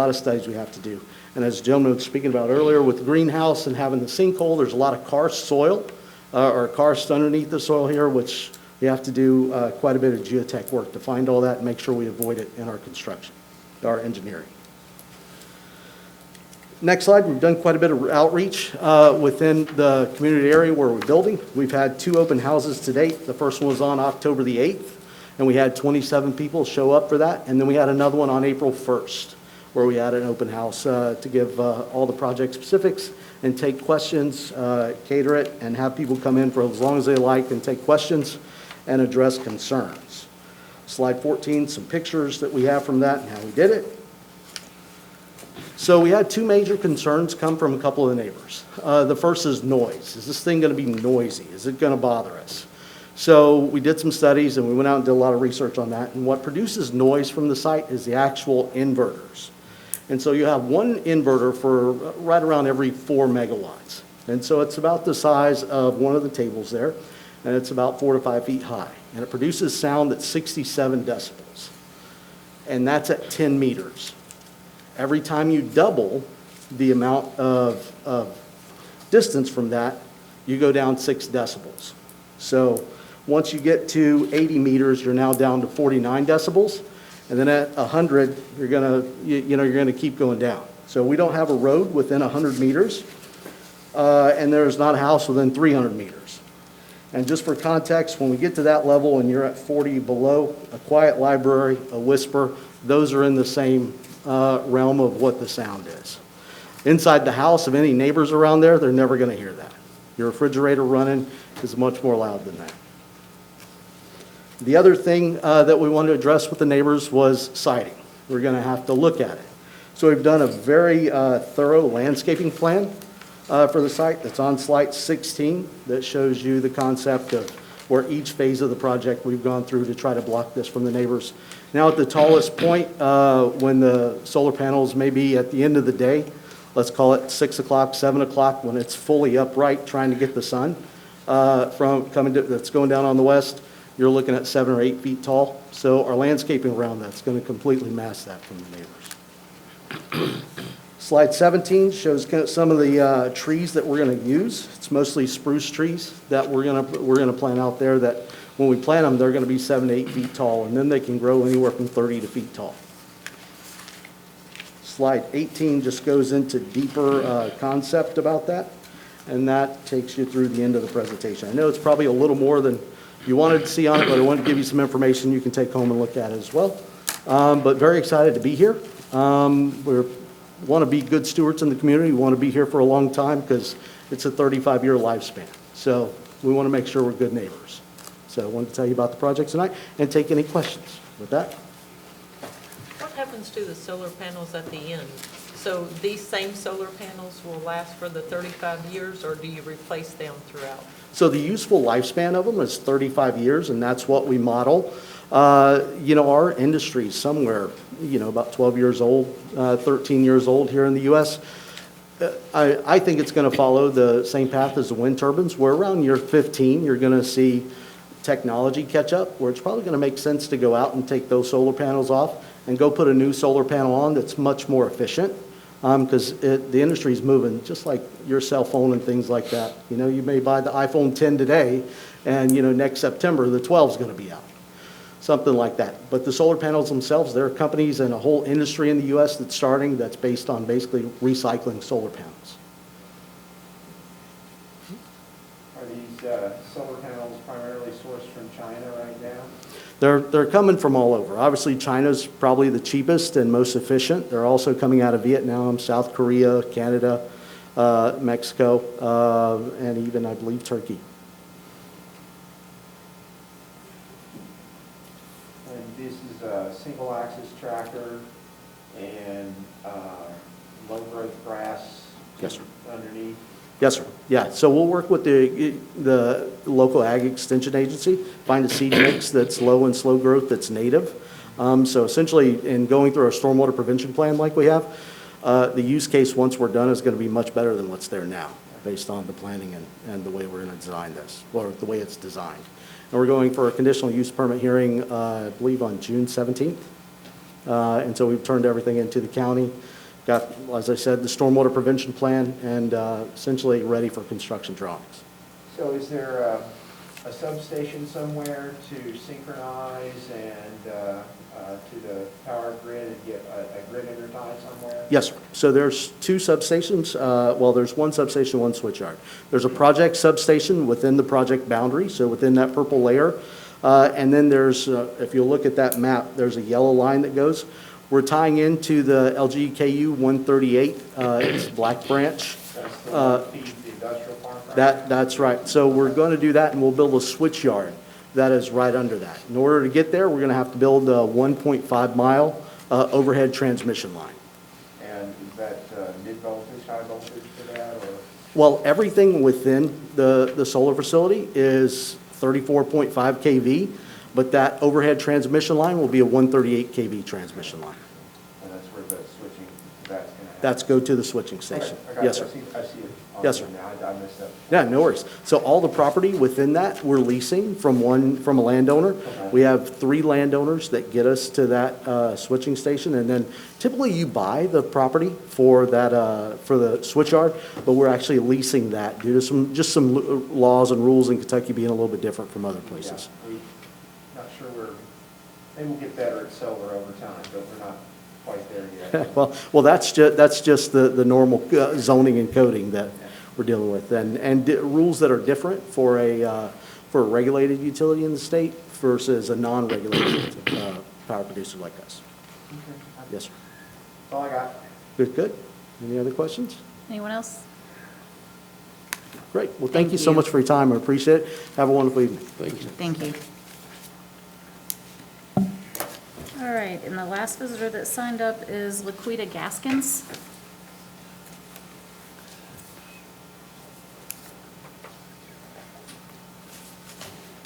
of studies we have to do. And as the gentleman was speaking about earlier, with the greenhouse and having the sinkhole, there's a lot of karst soil, or karst underneath the soil here, which we have to do quite a bit of geotech work to find all that and make sure we avoid it in our construction, our engineering. Next slide, we've done quite a bit of outreach within the community area where we're building. We've had 2 open houses to date. The first one was on October the 8th, and we had 27 people show up for that. And then we had another one on April 1st, where we had an open house to give all the project specifics and take questions, cater it, and have people come in for as long as they like and take questions and address concerns. Slide 14, some pictures that we have from that and how we did it. So we had 2 major concerns come from a couple of the neighbors. The first is noise. Is this thing going to be noisy? Is it going to bother us? So we did some studies and we went out and did a lot of research on that. And what produces noise from the site is the actual inverters. And so you have one inverter for right around every 4 megawatts. And so it's about the size of one of the tables there, and it's about 4 to 5 feet high. And it produces sound at 67 decibels. And that's at 10 meters. Every time you double the amount of distance from that, you go down 6 decibels. So once you get to 80 meters, you're now down to 49 decibels. And then at 100, you're gonna keep going down. So we don't have a road within 100 meters, and there's not a house within 300 meters. And just for context, when we get to that level and you're at 40 below, a quiet library, a whisper, those are in the same realm of what the sound is. Inside the house, if any neighbors around there, they're never gonna hear that. Your refrigerator running is much more loud than that. The other thing that we wanted to address with the neighbors was siding. We're going to have to look at it. So we've done a very thorough landscaping plan for the site that's on slide 16 that shows you the concept of where each phase of the project we've gone through to try to block this from the neighbors. Now at the tallest point, when the solar panels may be at the end of the day, let's call it 6 o'clock, 7 o'clock, when it's fully upright trying to get the sun that's going down on the west, you're looking at 7 or 8 feet tall. So our landscaping around that's going to completely mask that from the neighbors. Slide 17 shows kind of some of the trees that we're going to use. It's mostly spruce trees that we're going to plant out there that when we plant them, they're going to be 7 to 8 feet tall, and then they can grow anywhere from 30 to feet tall. Slide 18 just goes into deeper concept about that, and that takes you through the end of the presentation. I know it's probably a little more than you wanted to see on it, but I wanted to give you some information you can take home and look at it as well. But very excited to be here. We want to be good stewards in the community. We want to be here for a long time because it's a 35-year lifespan. So We want to make sure we're good neighbors. So I wanted to tell you about the project tonight and take any questions. With that, What happens to the solar panels at the end? So these same solar panels will last for the 35 years, or do you replace them throughout? so the useful lifespan of them is 35 years, and that's what we model. Our industry is somewhere, about 12 years old, 13 years old here in the U.S. I think it's going to follow the same path as the wind turbines, where around year 15, you're going to see technology catch up, where it's probably going to make sense to go out and take those solar panels off and go put a new solar panel on that's much more efficient, because the industry is moving, just like your cell phone and things like that. You may buy the iPhone 10 today, and, next September, the 12 is going to be out. Something like that. But the solar panels themselves, there are companies and a whole industry in the U.S. that's starting that's based on basically recycling solar panels. Are these solar panels primarily sourced from China right now? They're coming from all over. Obviously, China's probably the cheapest and most efficient. They're also coming out of Vietnam, South Korea, Canada, Mexico, and even, I believe, Turkey. And this is a single axis tracker and low growth grass Yes, sir. underneath. Yes, sir. Yeah, so we'll work with the local ag extension agency, find a seed mix that's low and slow growth that's native. So essentially, in going through our stormwater prevention plan like we have, the use case, once we're done, is going to be much better than what's there now, based on the planning and the way we're going to design this, or the way it's designed. And we're going for a conditional use permit hearing, I believe, on June 17th. And so we've turned everything into the county. Got, as I said, the stormwater prevention plan, and essentially ready for construction drawings. So is there a substation somewhere to synchronize and to the power grid and get a grid intertie somewhere? Yes, sir. So there's two substations. Well, there's one substation, one switchyard. There's a project substation within the project boundary, so within that purple layer. And then there's, if you look at that map, there's a yellow line that goes. We're tying into the LGKU 138, it's Black Branch. That's the one that feeds the industrial park, right? That's right. So we're going to do that, and we'll build a switch yard that is right under that. In order to get there, we're going to have to build a 1.5-mile overhead transmission line. And is that mid voltage, high voltage for that, or? Well, everything within the solar facility is 34.5 kV, but that overhead transmission line will be a 138 kV transmission line. And that's where the switching, that's going to happen? That's go to the switching station. Okay, I got Yes, it. sir. I see it on Yes, there sir. now. I missed that. Yeah, no worries. So all the property within that, we're leasing from a landowner. Okay. We have 3 landowners that get us to that switching station, and then typically you buy the property for that, for the switch yard, but we're actually leasing that due to some laws and rules in Kentucky being a little bit different from other places. Yeah, we're not sure maybe we'll get better at solar over time, but we're not quite there yet. Well, that's just the normal zoning and coding that we're dealing with, and rules that are different for a regulated utility in the state versus a non-regulated power producer like us. Okay. Yes, sir. That's all I got. Good. Any other questions? Anyone else? Great. Well, thank you so you. much for your time. I appreciate it. Have a wonderful evening. Thank you. Thank you. All right, and the last visitor that signed up is Laquita Gaskins.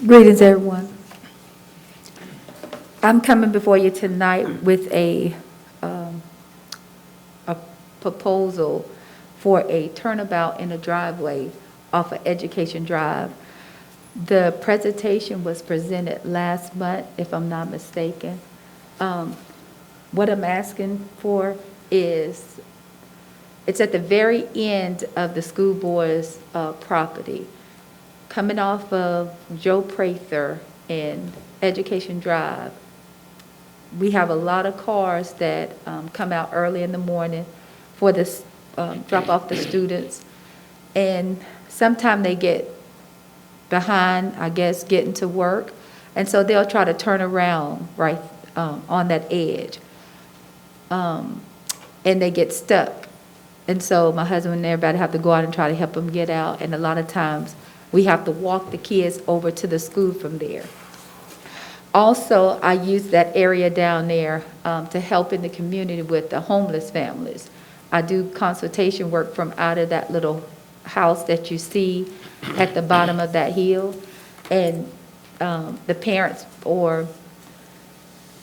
Greetings, everyone. I'm coming before you tonight with a proposal for a turnabout in a driveway off of Education Drive. The presentation was presented last month, if I'm not mistaken. What I'm asking for is, it's at the very end of the school board's property. Coming off of Joe Prather and Education Drive, we have a lot of cars that come out early in the morning for this, drop off the students. And sometimes they get behind, I guess, getting to work. And so they'll try to turn around right on that edge. And they get stuck. And so my husband and everybody have to go out and try to help them get out. And a lot of times We have to walk the kids over to the school from there. Also, I use that area down there to help in the community with the homeless families. I do consultation work from out of that little house that you see at the bottom of that hill. And the parents or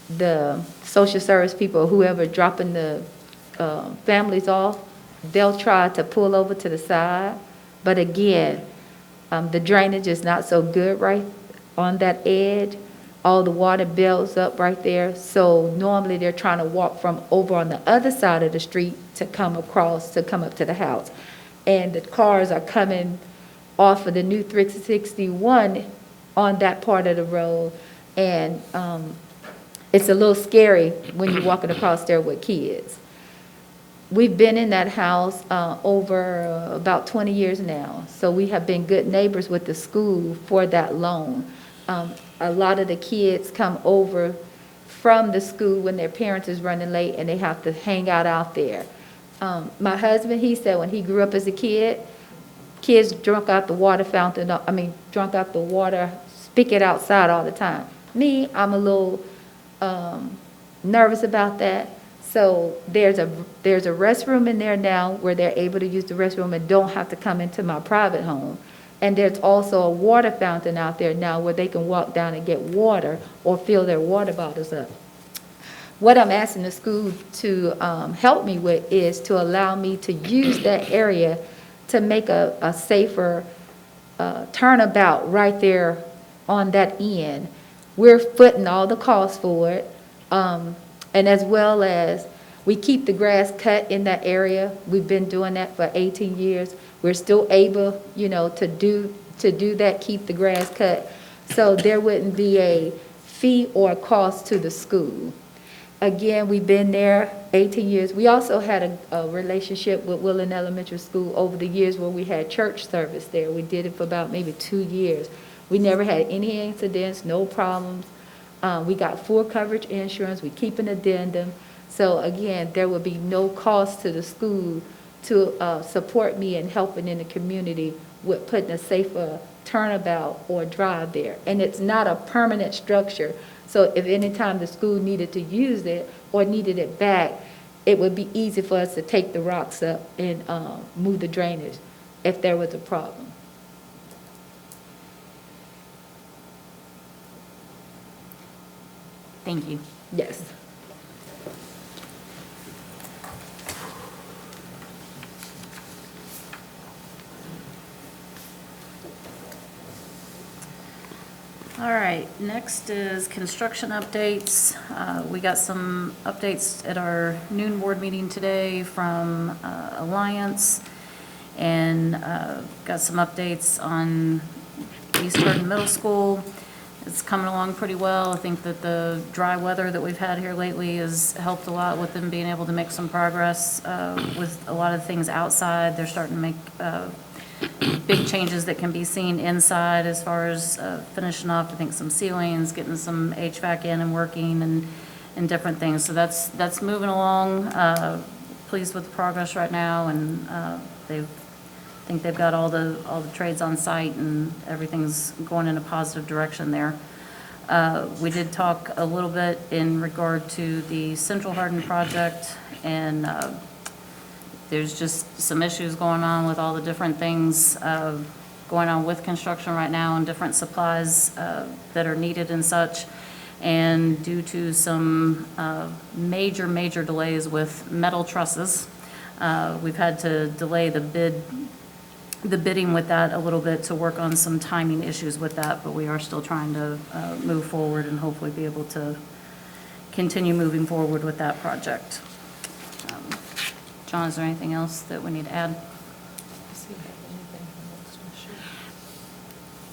the social service people, whoever dropping the families off, they'll try to pull over to the side. But again, the drainage is not so good right on that edge. All the water builds up right there. So normally they're trying to walk from over on the other side of the street to come across, to come up to the house. And the cars are coming off of the new 361 on that part of the road. And it's a little scary when you're walking across there with kids. We've been in that house over about 20 years now. So we have been good neighbors with the school for that long. A lot of the kids come over from the school when their parents is running late and they have to hang out there. My husband, he said when he grew up as a kid, kids drunk out the water fountain, drunk out the water spigot outside all the time. Me, I'm a little nervous about that. So there's a restroom in there now where they're able to use the restroom and don't have to come into my private home. And there's also a water fountain out there now where they can walk down and get water or fill their water bottles up. What I'm asking the school to help me with is to allow me to use that area to make a safer turnabout right there on that end. We're footing all the costs for it. And as well as we keep the grass cut in that area. We've been doing that for 18 years. We're still able, to do that, keep the grass cut. So there wouldn't be a fee or a cost to the school. Again, we've been there 18 years. We also had a relationship with Willen Elementary School over the years where we had church service there. We did it for about maybe 2 years. We never had any incidents, no problems. We got full coverage insurance. We keep an addendum. So again, there will be no cost to the school to support me in helping in the community with putting a safer turnabout or drive there. And it's not a permanent structure. So if any time the school needed to use it or needed it back, it would be easy for us to take the rocks up and move the drainage if there was a problem. Thank you. Yes. All right, next is construction updates. We got some updates at our noon board meeting today from Alliance, and got some updates on East Hardin Middle School. It's coming along pretty well. I think that the dry weather that we've had here lately has helped a lot with them being able to make some progress with a lot of things outside. They're starting to make big changes that can be seen inside as far as finishing off, I think, some ceilings, getting some HVAC in and working and different things. So that's moving along. Pleased with the progress right now, and I think they've got all the trades on site and everything's going in a positive direction there. We did talk a little bit in regard to the Central Hardin project, and there's just some issues going on with all the different things going on with construction right now and different supplies that are needed and such. And due to some major delays with metal trusses, we've had to delay the bidding with that a little bit to work on some timing issues with that, but we are still trying to move forward and hopefully be able to continue moving forward with that project. John, is there anything else that we need to add?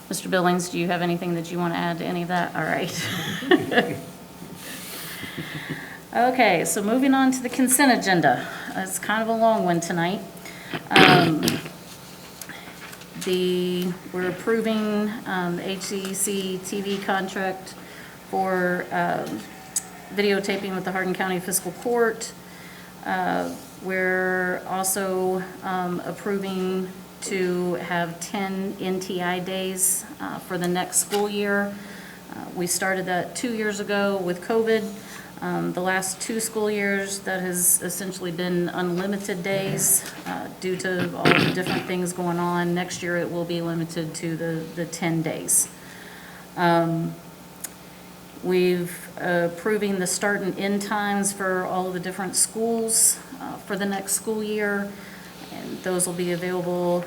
Mr. Billings, do you have anything that you want to add to any of that? All right. Okay, so moving on to the consent agenda. It's kind of a long one tonight. We're approving the HCEC-TV contract for videotaping with the Hardin County Fiscal Court. We're also approving to have 10 NTI days for the next school year. We started that 2 years ago with COVID. The last 2 school years, that has essentially been unlimited days due to all the different things going on. Next year, it will be limited to the 10 days. We've approving the start and end times for all of the different schools for the next school year. And those will be available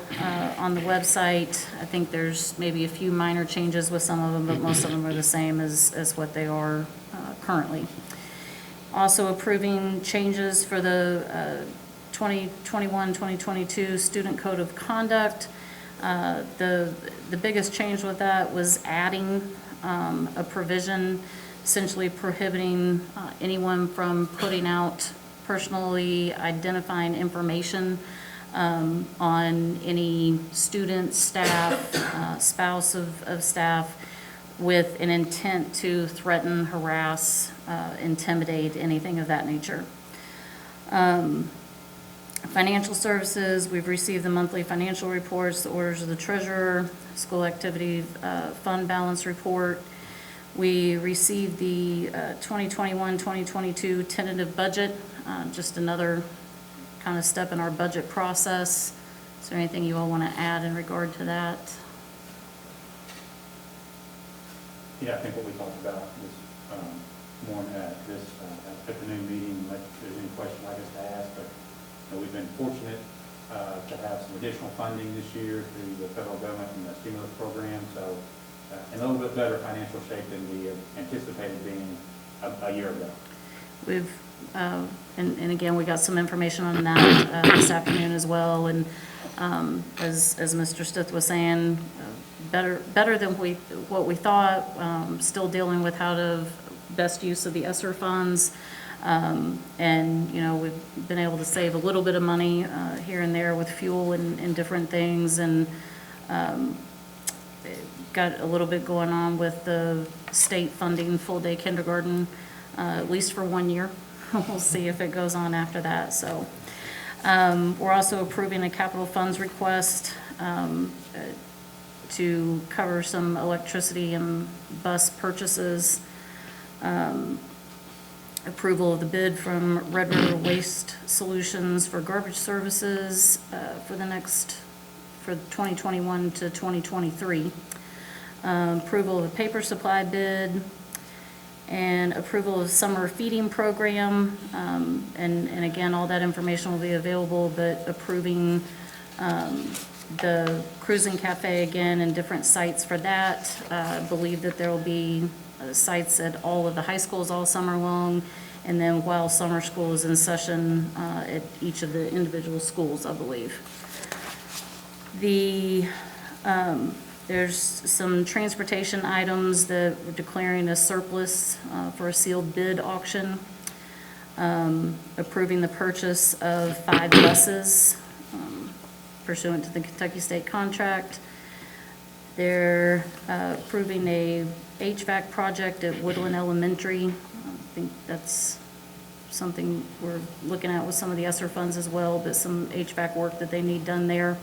on the website. I think there's maybe a few minor changes with some of them, but most of them are the same as what they are currently. Also approving changes for the 2021-2022 Student Code of Conduct. The biggest change with that was adding a provision essentially prohibiting anyone from putting out personally identifying information on any student, staff, spouse of staff with an intent to threaten, harass, intimidate, anything of that nature. Financial services, we've received the monthly financial reports, the orders of the treasurer, school activity fund balance report. We received the 2021-2022 tentative budget, just another kind of step in our budget process. Is there anything you all want to add in regard to that? Yeah, I think what we talked about was more at this afternoon meeting, if there's any question like us to ask, but we've been fortunate to have some additional funding this year through the federal government and the stimulus program, so in a little bit better financial shape than we anticipated being a year ago. We've, and again, we got some information on that this afternoon as well, and as Mr. Stith was saying, better than what we thought, still dealing with how to best use of the ESSER funds. And, you know, we've been able to save a little bit of money here and there with fuel and different things, and got a little bit going on with the state funding full-day kindergarten, at least for 1 year. We'll see if it goes on after that. So we're also approving a capital funds request to cover some electricity and bus purchases. Approval of the bid from Red River Waste Solutions for garbage services for 2021 to 2023. Approval of a paper supply bid, and approval of summer feeding program. And again, all that information will be available, but approving the cruising cafe again and different sites for that. I believe that there will be sites at all of the high schools all summer long, and then while summer school is in session at each of the individual schools, I believe. There's some transportation items that we're declaring a surplus for a sealed bid auction. Approving the purchase of 5 buses pursuant to the Kentucky State contract. They're approving a HVAC project at Woodland Elementary. I think that's something we're looking at with some of the ESSER funds as well, but some HVAC work that they need done there.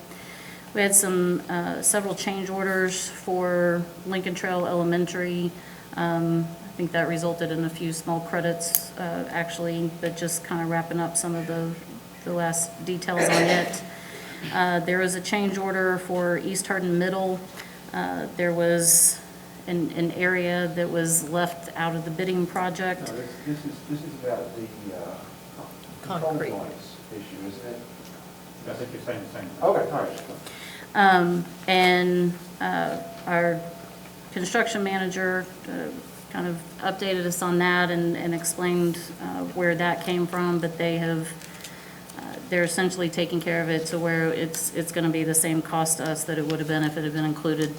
We had several change orders for Lincoln Trail Elementary. I think that resulted in a few small credits, actually, but just kind of wrapping up some of the last details on it. There was a change order for East Hardin Middle. There was an area that was left out of the bidding project. No, this is about the Concrete. control points issue, isn't it? I think you're saying the same thing. Okay, all right. And our construction manager kind of updated us on that and explained where that came from, but they're essentially taking care of it to where it's going to be the same cost to us that it would have been if it had been included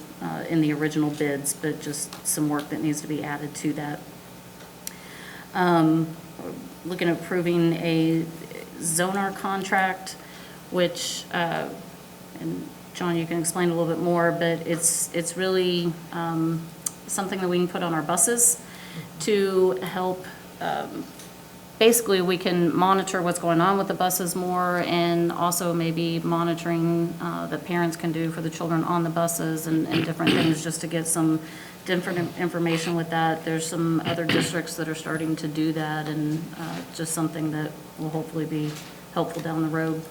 in the original bids, but just some work that needs to be added to that. Looking at approving a Zonar contract, which, and John, you can explain a little bit more, but it's really something that we can put on our buses to help basically, we can monitor what's going on with the buses more, and also maybe monitoring that parents can do for the children on the buses and different things, just to get some different information with that. There's some other districts that are starting to do that, and just something that will hopefully be helpful down the road.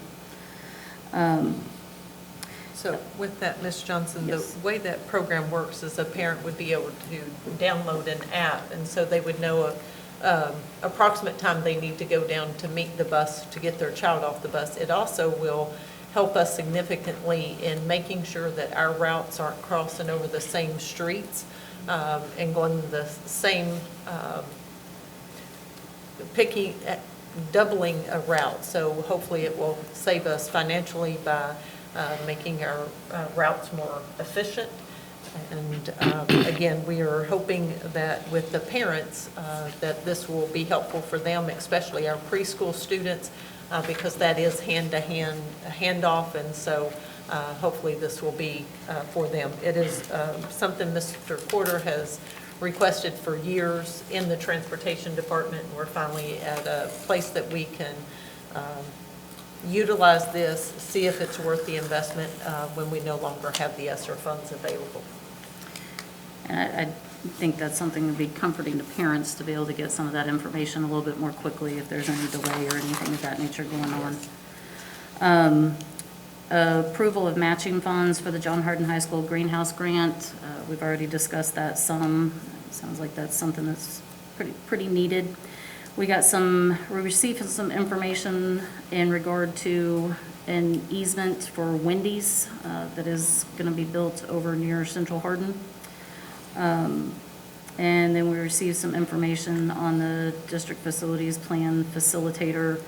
So with that, Ms. Johnson, the Yes. way that program works is a parent would be able to download an app, and so they would know a approximate time they need to go down to meet the bus to get their child off the bus. It also will help us significantly in making sure that our routes aren't crossing over the same streets and going the same, doubling a route. So hopefully it will save us financially by making our routes more efficient. And again, we are hoping that with the parents, that this will be helpful for them, especially our preschool students, because that is hand-to-hand handoff, and so hopefully this will be for them. It is something Mr. Porter has requested for years in the transportation department, and we're finally at a place that we can utilize this, see if it's worth the investment when we no longer have the ESSER funds available. And I think that's something that would be comforting to parents, to be able to get some of that information a little bit more quickly if there's any delay or anything of that nature going on. Approval of matching funds for the John Hardin High School Greenhouse Grant. We've already discussed that some. Sounds like that's something that's pretty needed. We received some information in regard to an easement for Wendy's that is going to be built over near Central Hardin. And then we received some information on the district facilities plan facilitator,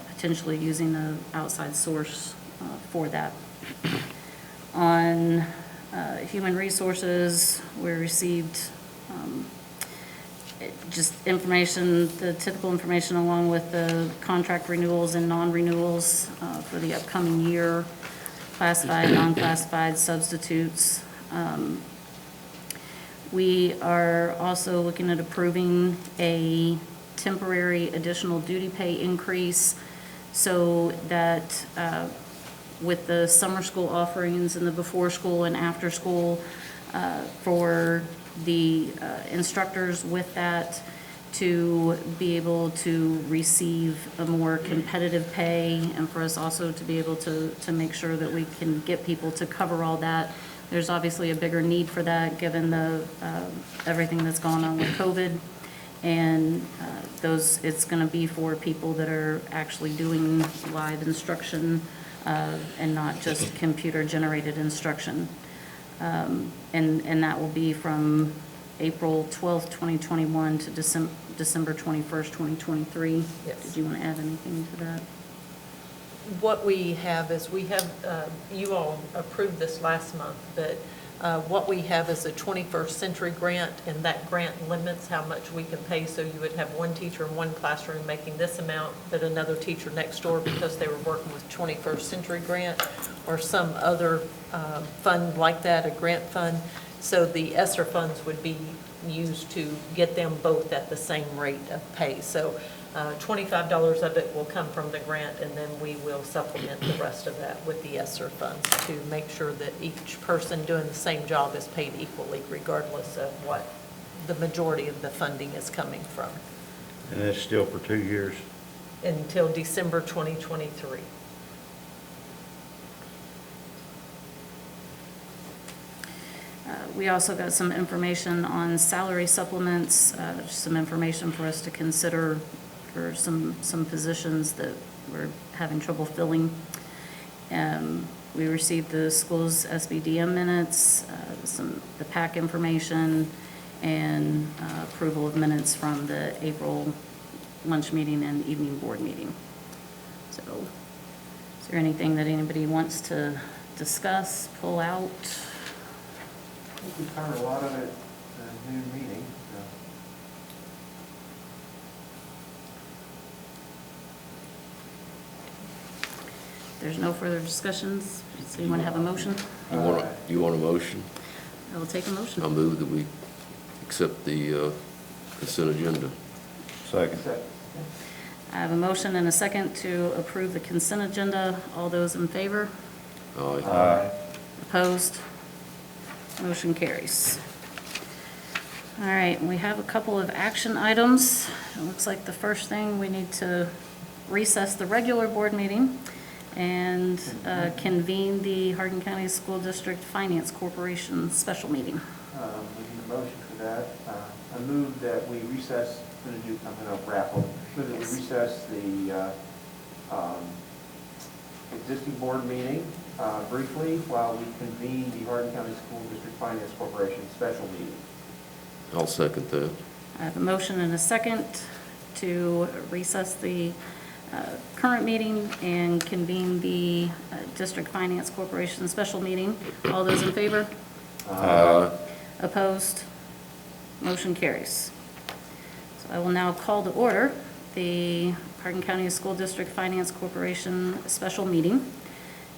potentially using an outside source for that. On human resources, we received just information, the typical information, along with the contract renewals and non-renewals for the upcoming year, classified, non-classified substitutes. We are also looking at approving a temporary additional duty pay increase so that with the summer school offerings and the before school and after school for the instructors with that, to be able to receive a more competitive pay, and for us also to be able to make sure that we can get people to cover all that. There's obviously a bigger need for that, given the everything that's gone on with COVID. And it's going to be for people that are actually doing live instruction and not just computer-generated instruction. And that will be from April 12th, 2021 to December 21st, 2023. Yes. Did you want to add anything to that? What we have is you all approved this last month, but what we have is a 21st Century grant, and that grant limits how much we can pay. So you would have one teacher in one classroom making this amount, but another teacher next door, because they were working with 21st Century grant or some other fund like that, a grant fund. So the ESSER funds would be used to get them both at the same rate of pay. So $25 of it will come from the grant, and then we will supplement the rest of that with the ESSER funds to make sure that each person doing the same job is paid equally, regardless of what the majority of the funding is coming from, And that's still for 2 years? until December 2023. We also got some information on salary supplements, some information for us to consider for some positions that we're having trouble filling. We received the school's SBDM minutes, the PAC information, and approval of minutes from the April lunch meeting and evening board meeting. So, is there anything that anybody wants to discuss, pull out? I think we covered a lot of it in the new meeting. There's no further discussions. Does anyone have a motion? You want a motion? I will take a motion. I move that we accept the consent agenda. Second. I have a motion and a second to approve the consent agenda. All those in favor? Aye. Opposed? Motion carries. All right, we have a couple of action items. It looks like the first thing, we need to recess the regular board meeting and convene the Hardin County School District Finance Corporation special meeting. We need a motion for that. I move that we recess, I'm going to wrap up, that we recess the existing board meeting briefly while we convene the Hardin County School District Finance Corporation special meeting. I'll second that. I have a motion and a second to recess the current meeting and convene the District Finance Corporation special meeting. All those in favor? Opposed? Motion carries. So I will now call to order the Hardin County School District Finance Corporation special meeting.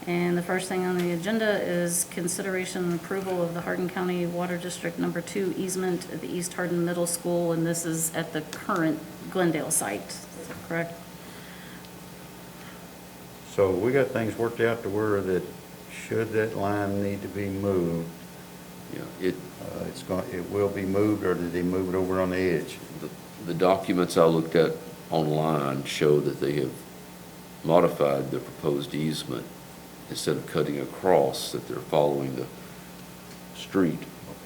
And the first thing on the agenda is consideration and approval of the Hardin County Water District Number 2 easement at the East Hardin Middle School, and this is at the current Glendale site. Is that correct? So we got things worked out to where that should that line need to be moved, Yeah, it will be moved, or did they move it over on the edge? the documents I looked at online show that they have modified the proposed easement. Instead of cutting across, that they're following the street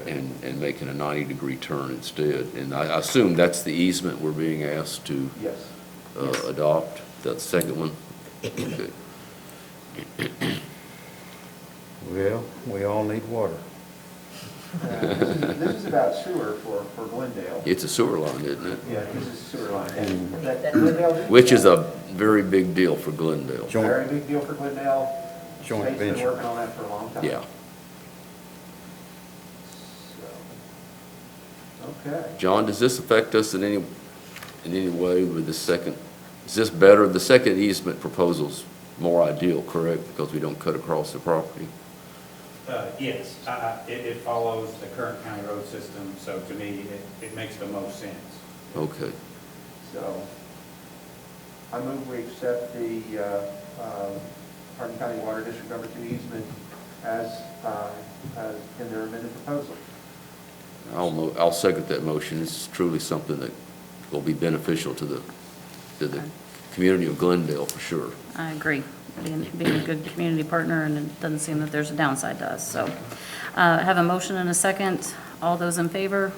and making a 90-degree turn instead. And I assume that's the easement we're being asked to Yes. adopt, that second one? Okay. Well, we all need water. This is about sewer for Glendale. It's a sewer line, isn't it? Yeah, this is sewer line. And that Glendale. Which is a very big deal for Glendale. Very big deal for Glendale. Joint State's been venture. working on that for a long time. Yeah. So, okay. John, does this affect us in any way with the second? Is this better? The second easement proposal's more ideal, correct? Because we don't cut across the property? Yes, it follows the current county road system, so to me, it makes the most sense. Okay. So, I move we accept the Hardin County Water District Number 2 easement as in their amended proposal. I'll second that motion. It's truly something that will be beneficial to the community of Glendale for sure. I agree. Being a good community partner, and it doesn't seem that there's a downside to us. So I have a motion and a second. All those in favor?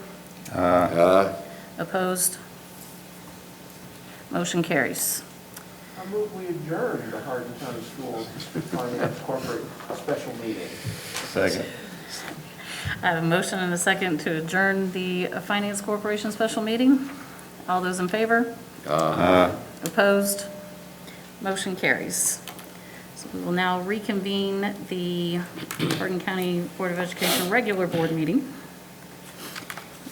Aye. Opposed? Motion carries. I move we adjourn the Hardin County School District Finance Corporate special meeting. Second. I have a motion and a second to adjourn the Finance Corporation special meeting. All those in favor? Opposed? Motion carries. So we will now reconvene the Hardin County Board of Education regular board meeting.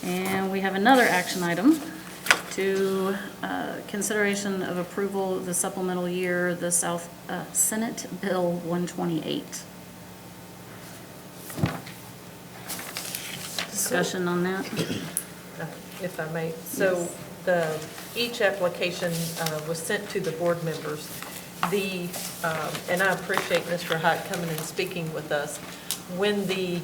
And we have another action item to consideration of approval of the supplemental year, the Senate Bill 128. Discussion on that? If I may. So each application was sent to the board members. And I appreciate Mr. Hite coming and speaking with us. When the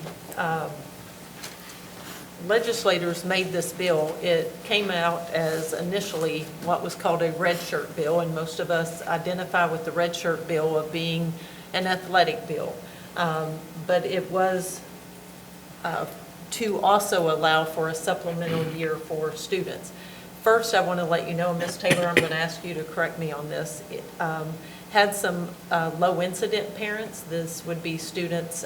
legislators made this bill, it came out as initially what was called a red shirt bill, and most of us identify with the red shirt bill of being an athletic bill. But it was to also allow for a supplemental year for students. First, I want to let you know, Ms. Taylor, I'm going to ask you to correct me on this. Had some low incident parents. This would be students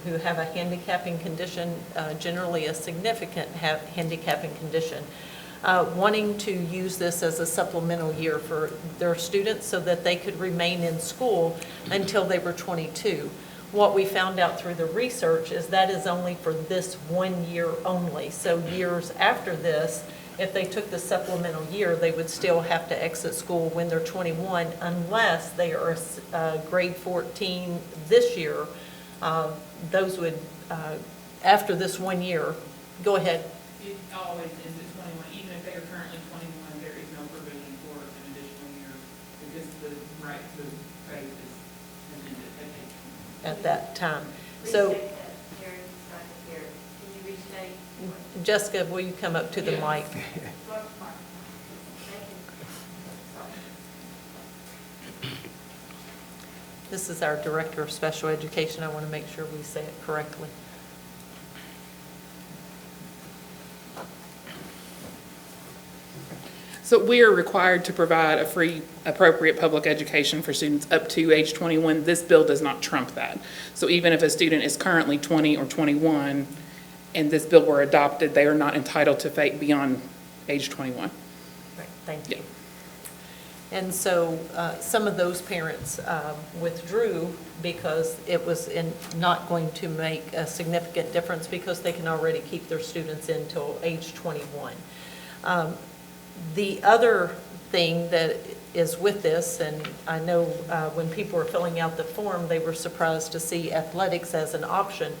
who have a handicapping condition, generally a significant handicapping condition, wanting to use this as a supplemental year for their students so that they could remain in school until they were 22. What we found out through the research is that is only for this 1 year only. So years after this, if they took the supplemental year, they would still have to exit school when they're 21 unless they are grade 14 this year. Those would, after this 1 year, go ahead. It always ends at 21. Even if they are currently 21, there is no provision for at that time. So, Jessica, will you come up to the mic? This is our Director of Special Education. I want to make sure we say it correctly. So we are required to provide a free, appropriate public education for students up to age 21. This bill does not trump that. So even if a student is currently 20 or 21 and this bill were adopted, they are not entitled to FAPE beyond age 21. Right, thank you. And so some of those parents withdrew because it was not going to make a significant difference because they can already keep their students until age 21. The other thing that is with this, and I know when people were filling out the form, they were surprised to see athletics as an option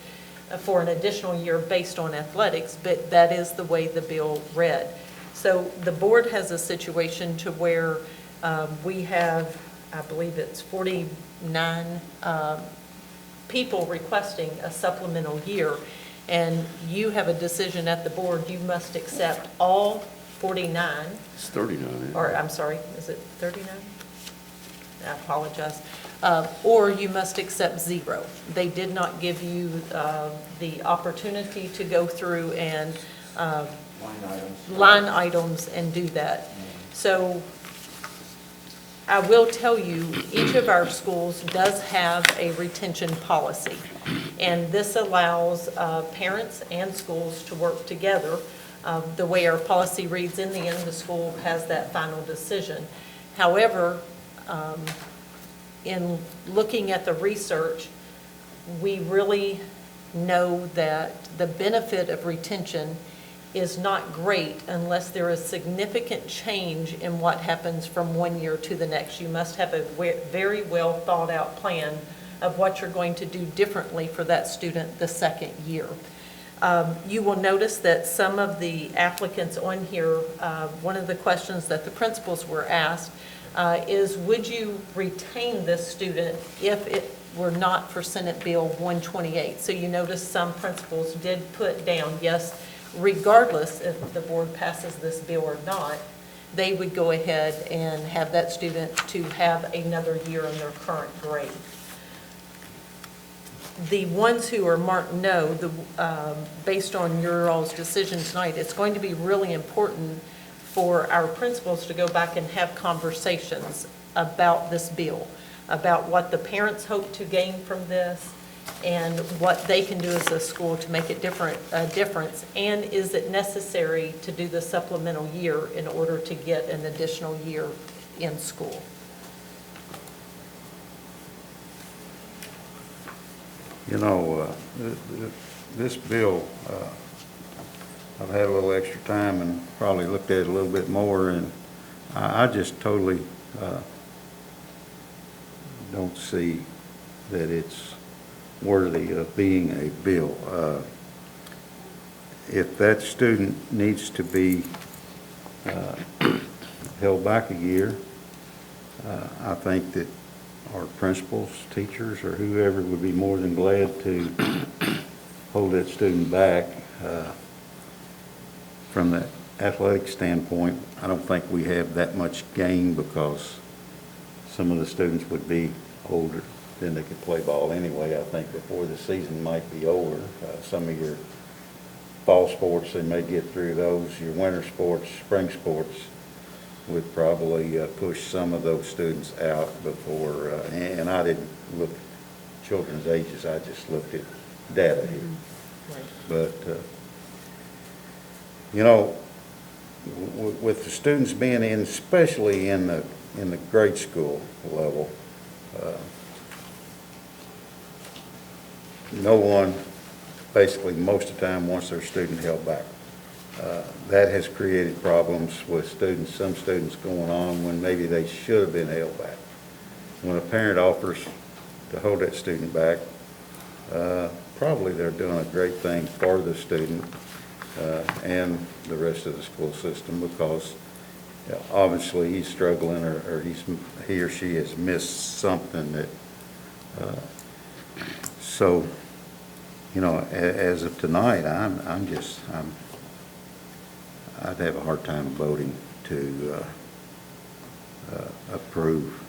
for an additional year based on athletics, but that is the way the bill read. So the board has a situation to where we have, I believe it's 49 people requesting a supplemental year, and you have a decision at the board. You must accept all 49. It's 39. Isn't it? Or, I'm sorry, is it 39? I apologize. Or you must accept 0. They did not give you the opportunity to go through and line items and do that. So I will tell you, each of our schools does have a retention policy. And this allows parents and schools to work together. The way our policy reads, in the end, the school has that final decision. However, in looking at the research, we really know that the benefit of retention is not great unless there is significant change in what happens from one year to the next. You must have a very well thought out plan of what you're going to do differently for that student the second year. You will notice that some of the applicants on here, one of the questions that the principals were asked is, would you retain this student if it were not for Senate Bill 128? So you notice some principals did put down, yes, regardless if the board passes this bill or not, they would go ahead and have that student to have another year in their current grade. The ones who are marked no, based on your all's decision tonight, it's going to be really important for our principals to go back and have conversations about this bill, about what the parents hope to gain from this, and what they can do as a school to make a difference, and is it necessary to do the supplemental year in order to get an additional year in school? You know, this bill, I've had a little extra time and probably looked at it a little bit more, and I just totally don't see that it's worthy of being a bill. If that student needs to be held back a year, I think that our principals, teachers, or whoever would be more than glad to hold that student back. From that athletic standpoint, I don't think we have that much gain because some of the students would be older than they could play ball anyway. I think before the season might be over. Some of your fall sports, they may get through those. Your winter sports, spring sports would probably push some of those students out before, and I didn't look at children's ages, I just looked at data here. Right. But, you know, with the students being in, especially in the grade school level, no one, basically most of the time, wants their student held back. That has created problems with students, some students going on when maybe they should have been held back. When a parent offers to hold that student back, probably they're doing a great thing for the student and the rest of the school system, because obviously he's struggling, or he or she has missed something that, so, you know, as of tonight, I'd have a hard time voting to approve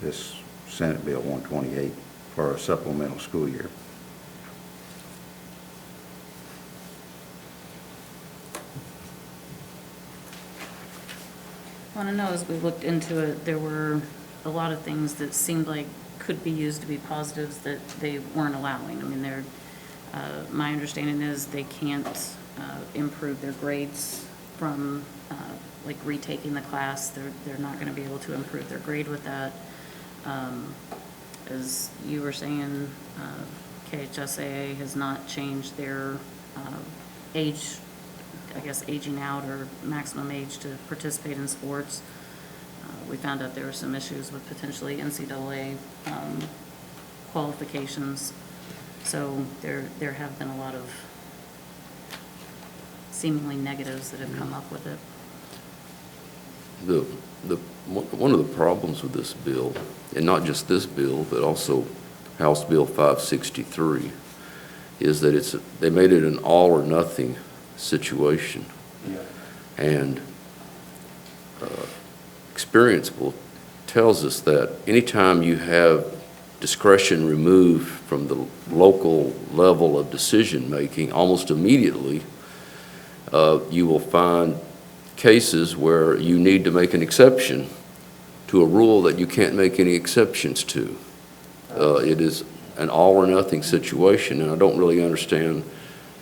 this Senate Bill 128 for a supplemental school year. I want to know, as we looked into it, there were a lot of things that seemed like could be used to be positives that they weren't allowing. I mean, my understanding is they can't improve their grades from like retaking the class. They're not going to be able to improve their grade with that. As you were saying, KHSAA has not changed their age, I guess, aging out or maximum age to participate in sports. We found out there were some issues with potentially NCAA qualifications. So there have been a lot of seemingly negatives that have come up with it. One of the problems with this bill, and not just this bill, but also House Bill 563, is that they made it an all or nothing situation. Yeah. And experience tells us that anytime you have discretion removed from the local level of decision making, almost immediately you will find cases where you need to make an exception to a rule that you can't make any exceptions to. It is an all or nothing situation, and I don't really understand,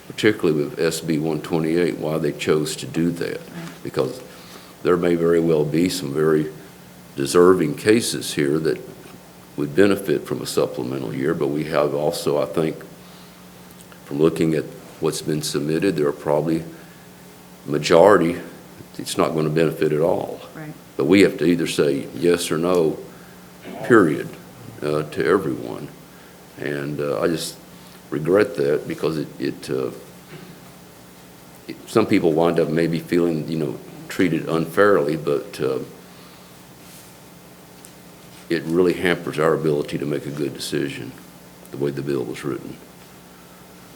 particularly with SB 128, why they chose to do that. Because there may very well be some very deserving cases here that would benefit from a supplemental year, but we have also, I think, from looking at what's been submitted, there are probably majority it's not going to benefit at all. Right. But we have to either say yes or no, period, to everyone. And I just regret that, because some people wind up maybe feeling, treated unfairly, but it really hampers our ability to make a good decision, the way the bill was written.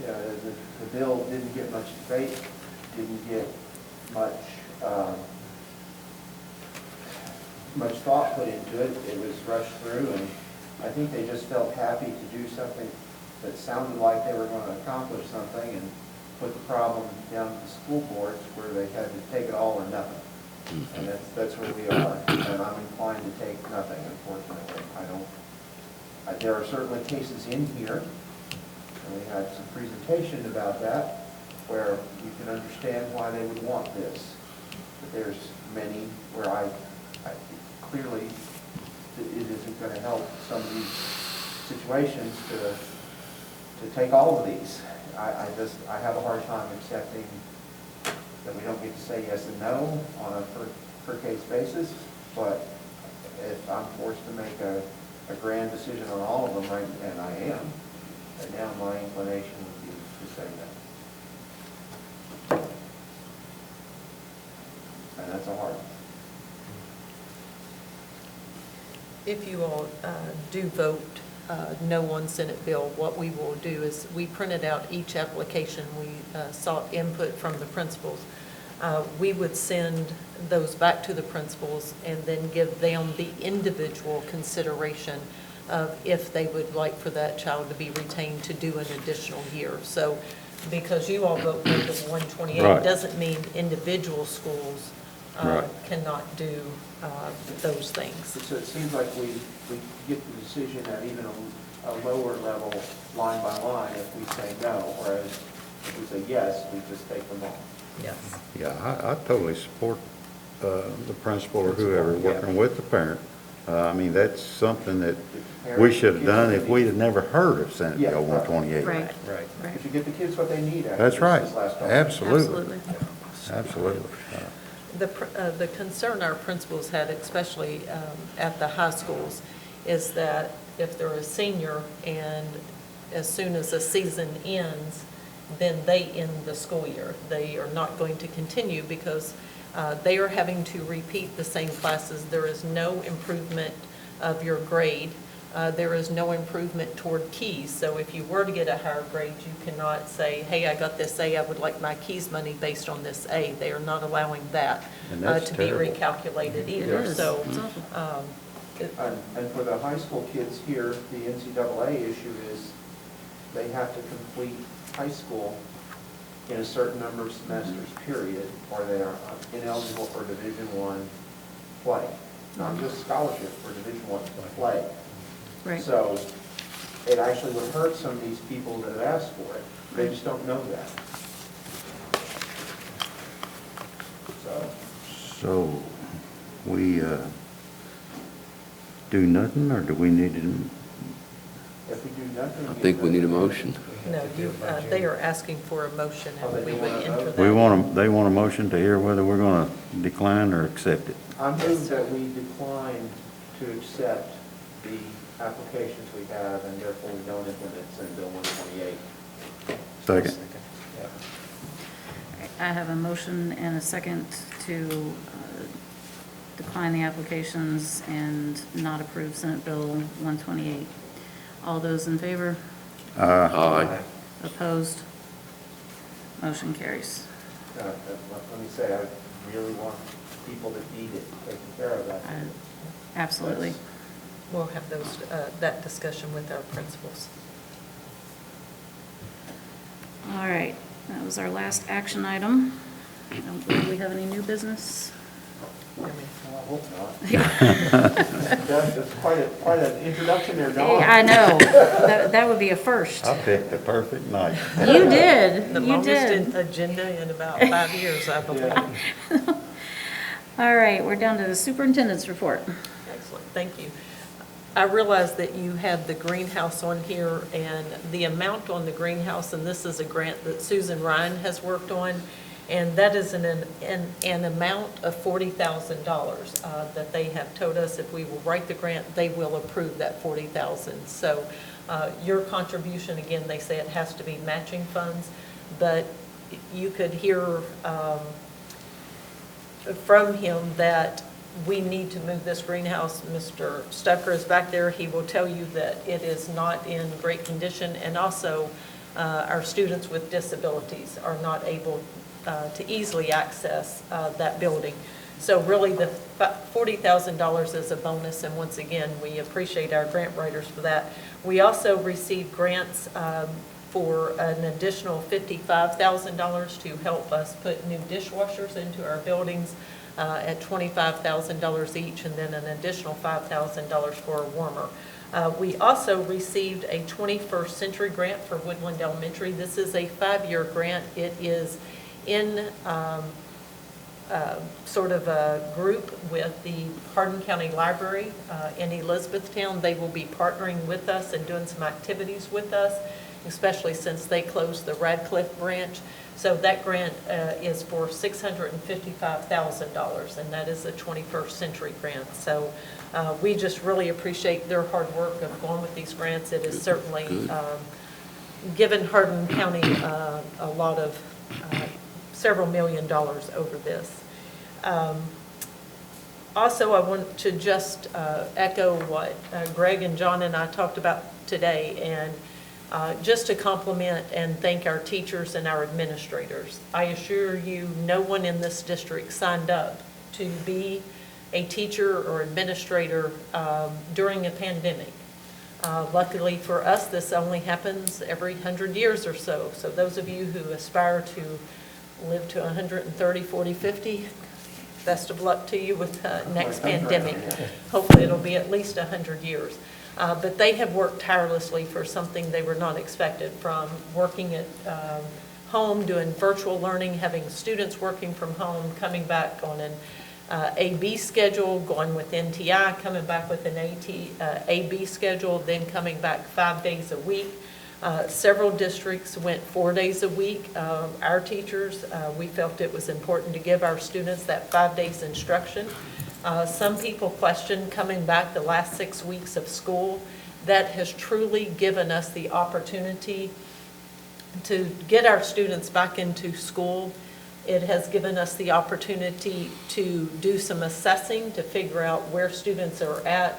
Yeah, the bill didn't get much debate, didn't get much thought put into it. It was rushed through, and I think they just felt happy to do something that sounded like they were going to accomplish something, and put the problem down to the school boards where they had to take it all or nothing. And that's where we are, and I'm inclined to take nothing, unfortunately. There are certainly cases in here, and we had some presentation about that, where you can understand why they would want this. But there's many where I clearly, it isn't going to help some of these situations to take all of these. I have a hard time accepting that we don't get to say yes and no on a per case basis, but if I'm forced to make a grand decision on all of them, and I am, and now my inclination would be to say no. And that's a hard one. If you all do vote no on Senate bill, what we will do is we printed out each application. We sought input from the principals. We would send those back to the principals and then give them the individual consideration of if they would like for that child to be retained to do an additional year. So because you all vote no to 128, Right. doesn't mean individual schools Right. cannot do those things. So it seems like we get the decision at even a lower level, line by line, if we say no, whereas if we say yes, we just take them all. Yes. Yeah, I totally support the principal or whoever working with the parent. I mean, that's something that we should have done if we'd have never heard of Senate Yeah, Bill 128. Right. Right. You should get the kids what they need after That's right. this last time. Absolutely. Absolutely. The concern our principals had, especially at the high schools, is that if they're a senior and as soon as the season ends, then they end the school year. They are not going to continue because They are having to repeat the same classes. There is no improvement of your grade. There is no improvement toward keys. So if you were to get a higher grade, you cannot say, hey, I got this A, I would like my keys money based on this A. They are not allowing that And that's to be terrible. recalculated either. is. So, It's awful. And for the high school kids here, the NCAA issue is they have to complete high school in a certain number of semesters, period, or they are ineligible for Division I play. Not just scholarship, for Division I play. Right. So it actually would hurt some of these people that have asked for it. They just don't know that. So we do nothing, or do we need to? If we do nothing. I think we need a motion. no, they are asking for a motion, and we would enter that. They want a motion to hear whether we're going to decline or accept it. I move that we decline to accept the applications we have, and therefore we don't implement Senate Bill 128. Second. I have a motion and a second to decline the applications and not approve Senate Bill 128. All those in favor? Aye. Opposed? Motion carries. Let me say, I really want people that need it taken care of. That. Absolutely. We'll have those, that discussion with our principals. All right, that was our last action item. I don't believe we have any new business. I hope not. That's quite an introduction there, Dawn. I know, that would be a first. I picked the perfect night. You did, The you longest did. agenda in about 5 years, I believe. All right, we're down to the superintendent's report. Excellent, thank you. I realize that you had the greenhouse on here, and the amount on the greenhouse, and this is a grant that Susan Ryan has worked on, and that is an amount of $40,000 that they have told us if we will write the grant, they will approve that $40,000. So your contribution, again, they say it has to be matching funds, but you could hear from him that we need to move this greenhouse. Mr. Stucker is back there. He will tell you that it is not in great condition, and also our students with disabilities are not able to easily access that building. So really the $40,000 is a bonus, and once again, we appreciate our grant writers for that. We also received grants for an additional $55,000 to help us put new dishwashers into our buildings at $25,000 each, and then an additional $5,000 for a warmer. We also received a 21st Century grant for Woodland Elementary. This is a 5-year grant. It is in sort of a group with the Hardin County Library in Elizabethtown. They will be partnering with us and doing some activities with us, especially since they closed the Radcliffe branch. So that grant is for $655,000, and that is a 21st Century grant. So we just really appreciate their hard work of going with these grants. It has certainly given Hardin County a lot of several $1 million over this. Also, I want to just echo what Greg and John and I talked about today, and just to compliment and thank our teachers and our administrators. I assure you, no one in this district signed up to be a teacher or administrator during a pandemic. Luckily for us, this only happens every 100 years or so. So those of you who aspire to live to 130, 40, 50, best of luck to you with the next pandemic. Hopefully it'll be at least 100 years. But they have worked tirelessly for something they were not expected, from working at home, doing virtual learning, having students working from home, coming back on an AB schedule, going with NTI, coming back with an AB schedule, then coming back 5 days a week. Several districts went 4 days a week. Our teachers, we felt it was important to give our students that 5 days instruction. Some people questioned coming back the last 6 weeks of school. That has truly given us the opportunity to get our students back into school It has given us the opportunity to do some assessing, to figure out where students are at,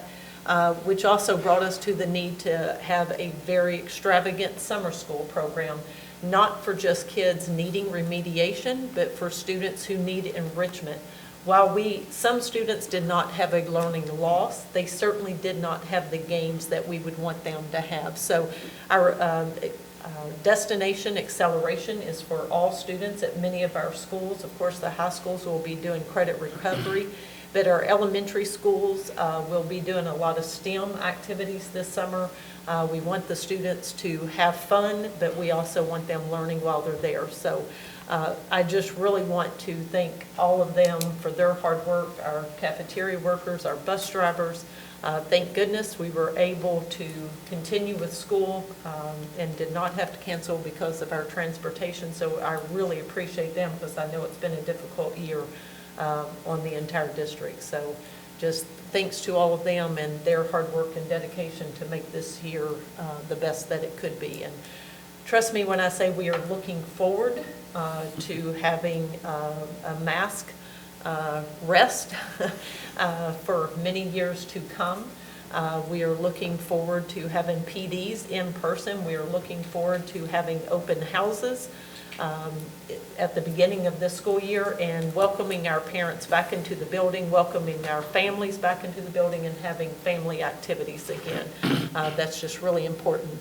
which also brought us to the need to have a very extravagant summer school program, not for just kids needing remediation, but for students who need enrichment. While some students did not have a learning loss, they certainly did not have the gains that we would want them to have. So our destination acceleration is for all students at many of our schools. Of course, the high schools will be doing credit recovery, but our elementary schools will be doing a lot of STEM activities this summer. We want the students to have fun, but we also want them learning while they're there. So I just really want to thank all of them for their hard work, our cafeteria workers, our bus drivers. Thank goodness we were able to continue with school and did not have to cancel because of our transportation. So I really appreciate them because I know it's been a difficult year on the entire district. So just thanks to all of them and their hard work and dedication to make this year the best that it could be. And trust me when I say we are looking forward to having a mask rest for many years to come. We are looking forward to having PDs in person. We are looking forward to having open houses at the beginning of this school year and welcoming our parents back into the building, welcoming our families back into the building, and having family activities again. That's just really important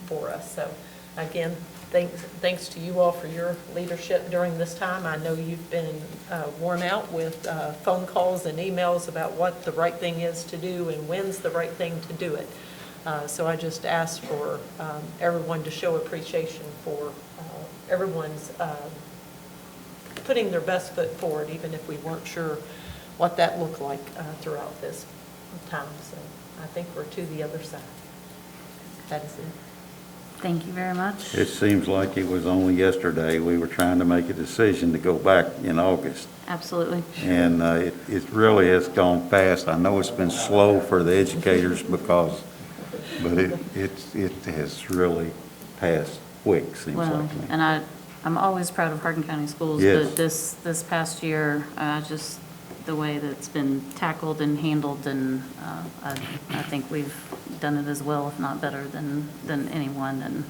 for us. So again, thanks to you all for your leadership during this time. I know you've been worn out with phone calls and emails about what the right thing is to do and when's the right thing to do it. So I just ask for everyone to show appreciation for everyone's putting their best foot forward, even if we weren't sure what that looked like throughout this time. So I think we're to the other side. That is it. Thank you very much. It seems like it was only yesterday we were trying to make a decision to go back in August. Absolutely. And it really has gone fast. I know it's been slow for the educators but it has really passed quick, seems Well, like to me. and I'm always proud of Hardin County Schools, Yes. but this past year, just the way that it's been tackled and handled, and I think we've done it as well, if not better, than anyone. And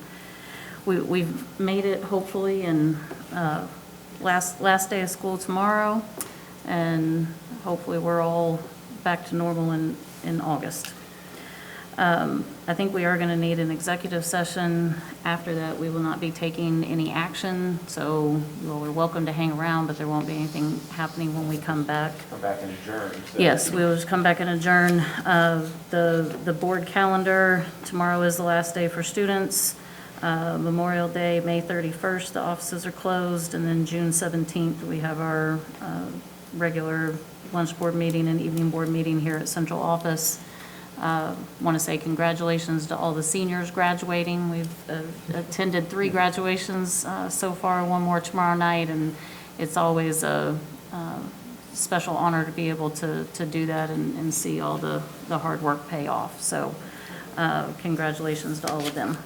we've made it, hopefully, and last day of school tomorrow, and hopefully we're all back to normal in August. I think we are going to need an executive session. After that, we will not be taking any action, so you all are welcome to hang around, but there won't be anything happening when we come back. Come back and adjourn. So. Yes, we will just come back and adjourn. The board calendar, tomorrow is the last day for students. Memorial Day, May 31st, the offices are closed, and then June 17th, we have our regular lunch board meeting and evening board meeting here at Central Office. Want to say congratulations to all the seniors graduating. We've attended 3 graduations so far, 1 more tomorrow night, and it's always a special honor to be able to do that and see all the hard work pay off. So congratulations to all of them.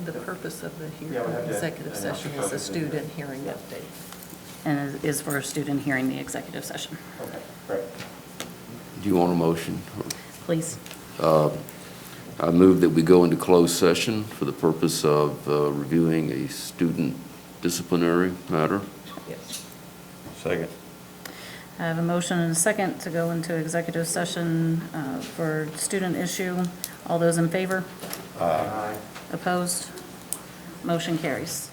The purpose of the Yeah, we'll have to- executive session is a student hearing update. And it is for a student hearing the executive session. Okay, great. Do you want a motion? Please. I move that we go into closed session for the purpose of reviewing a student disciplinary matter. Yes. Second. I have a motion and a second to go into executive session for student issue. All those in favor? Aye. Opposed? Motion carries.